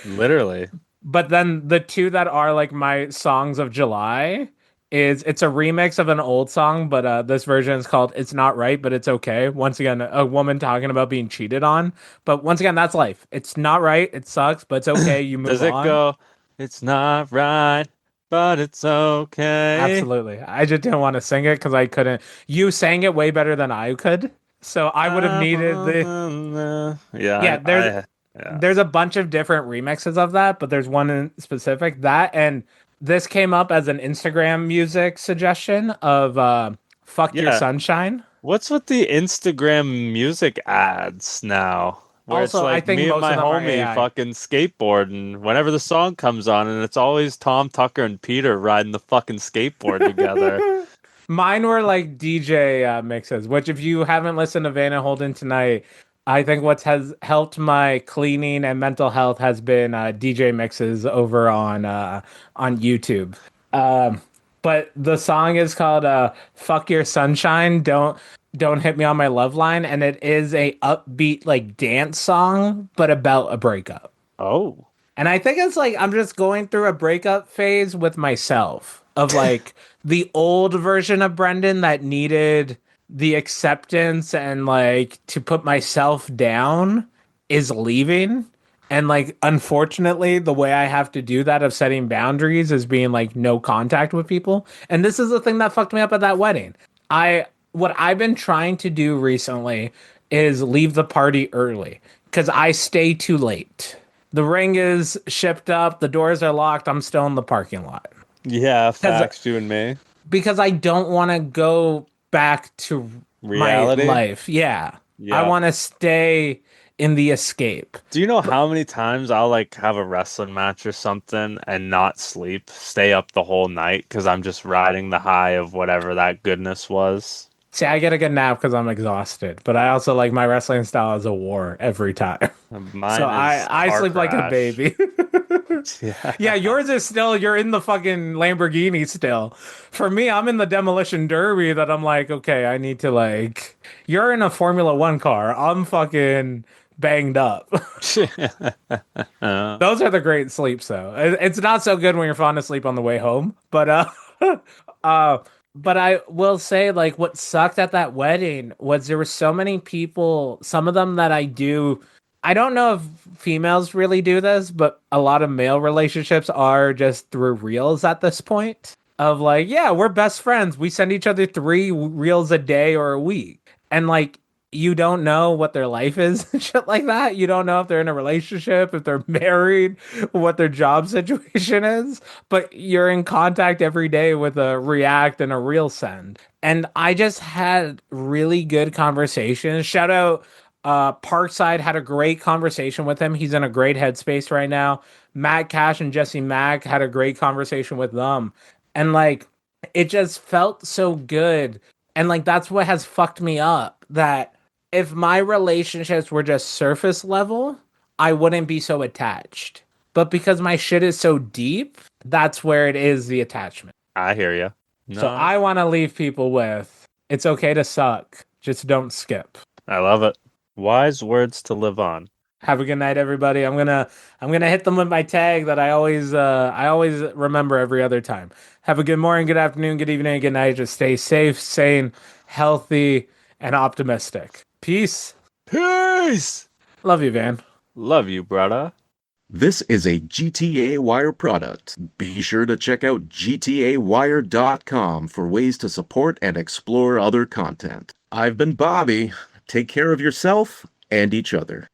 Literally. But then the two that are like my songs of July it's a remix of an old song, but this version is called "It's Not Right, but It's Okay." Once again, a woman talking about being cheated on, but once again, that's life. It's not right, it sucks, but it's okay. You move Does it on. go? It's not right, but it's okay. Absolutely. I just didn't want to sing it because I couldn't. You sang it way better than I could, so I would have needed the. Yeah, Yeah, yeah. there's a bunch of different remixes of that, but there's one in specific that, and this came up as an Instagram music suggestion of "Fuck Your Yeah. Sunshine." What's with the Instagram music ads now? Where it's Also, I like think me and most my of them are homie AI. fucking skateboarding whenever the song comes on, and it's always Tom Tucker and Peter riding the fucking skateboard together. Mine were like DJ mixes, which if you haven't listened to Vanna Holden tonight, I think what has helped my cleaning and mental health has been DJ mixes over on YouTube. Um, but the song is called "Fuck Your Sunshine." Don't hit me on my love line, and it is a upbeat like dance song, but about a breakup. Oh. And I think it's like I'm just going through a breakup phase with myself of like the old version of Brendan that needed the acceptance and like to put myself down is leaving. And like unfortunately, the way I have to do that of setting boundaries is being like no contact with people. And this is the thing that fucked me up at that wedding. I what I've been trying to do recently is leave the party early because I stay too late. The ring is shipped up, the doors are locked, I'm still in the parking lot. Yeah, 'Cause- facts, you and me. Because I don't want to go back to my Reality? life. Yeah. I Yeah. want to stay in the escape. Do you know how many times I'll like have a wrestling match or something and not sleep, stay up the whole night because I'm just riding the high of whatever that goodness was? See, I get a good nap because I'm exhausted, but I also like my wrestling style is a war every time. Mine So is I car sleep like a crash. baby. Yeah. Yeah, yours is still you're in the fucking Lamborghini still. For me, I'm in the demolition derby that I'm like, okay, I need to like you're in a Formula 1 car. I'm fucking banged up. Uh, Those are the great sleeps though. It's not so good when you're falling asleep on the way home, but uh but I will say like what sucked at that wedding was there were so many people, some of them that I don't know if females really do this, but a lot of male relationships are just through reels at this point of like, yeah, we're best friends. We send each other 3 reels a day or a week. And like you don't know what their life is and shit like that. You don't know if they're in a relationship, if they're married, what their job situation is, but you're in contact every day with a react and a reel send. And I just had really good conversations. Shout out Parkside had a great conversation with him. He's in a great headspace right now. Matt Cash and Jesse Mack had a great conversation with them. And like it just felt so good. And like that's what has fucked me up that if my relationships were just surface level, I wouldn't be so attached. But because my shit is so deep, that's where it is the attachment. I hear you. So I want to leave people with it's okay to suck, just don't skip. I love it. Wise words to live on. Have a good night, everybody. I'm gonna hit them with my tag that I always remember every other time. Have a good morning, good afternoon, good evening, good night. Just stay safe, sane, healthy, and optimistic. Peace. Peace. Love you, Van. Love you, brother. This is a GTA Wire product. Be sure to check out GTAWire.com for ways to support and explore other content. I've been Bobby. Take care of yourself and each other.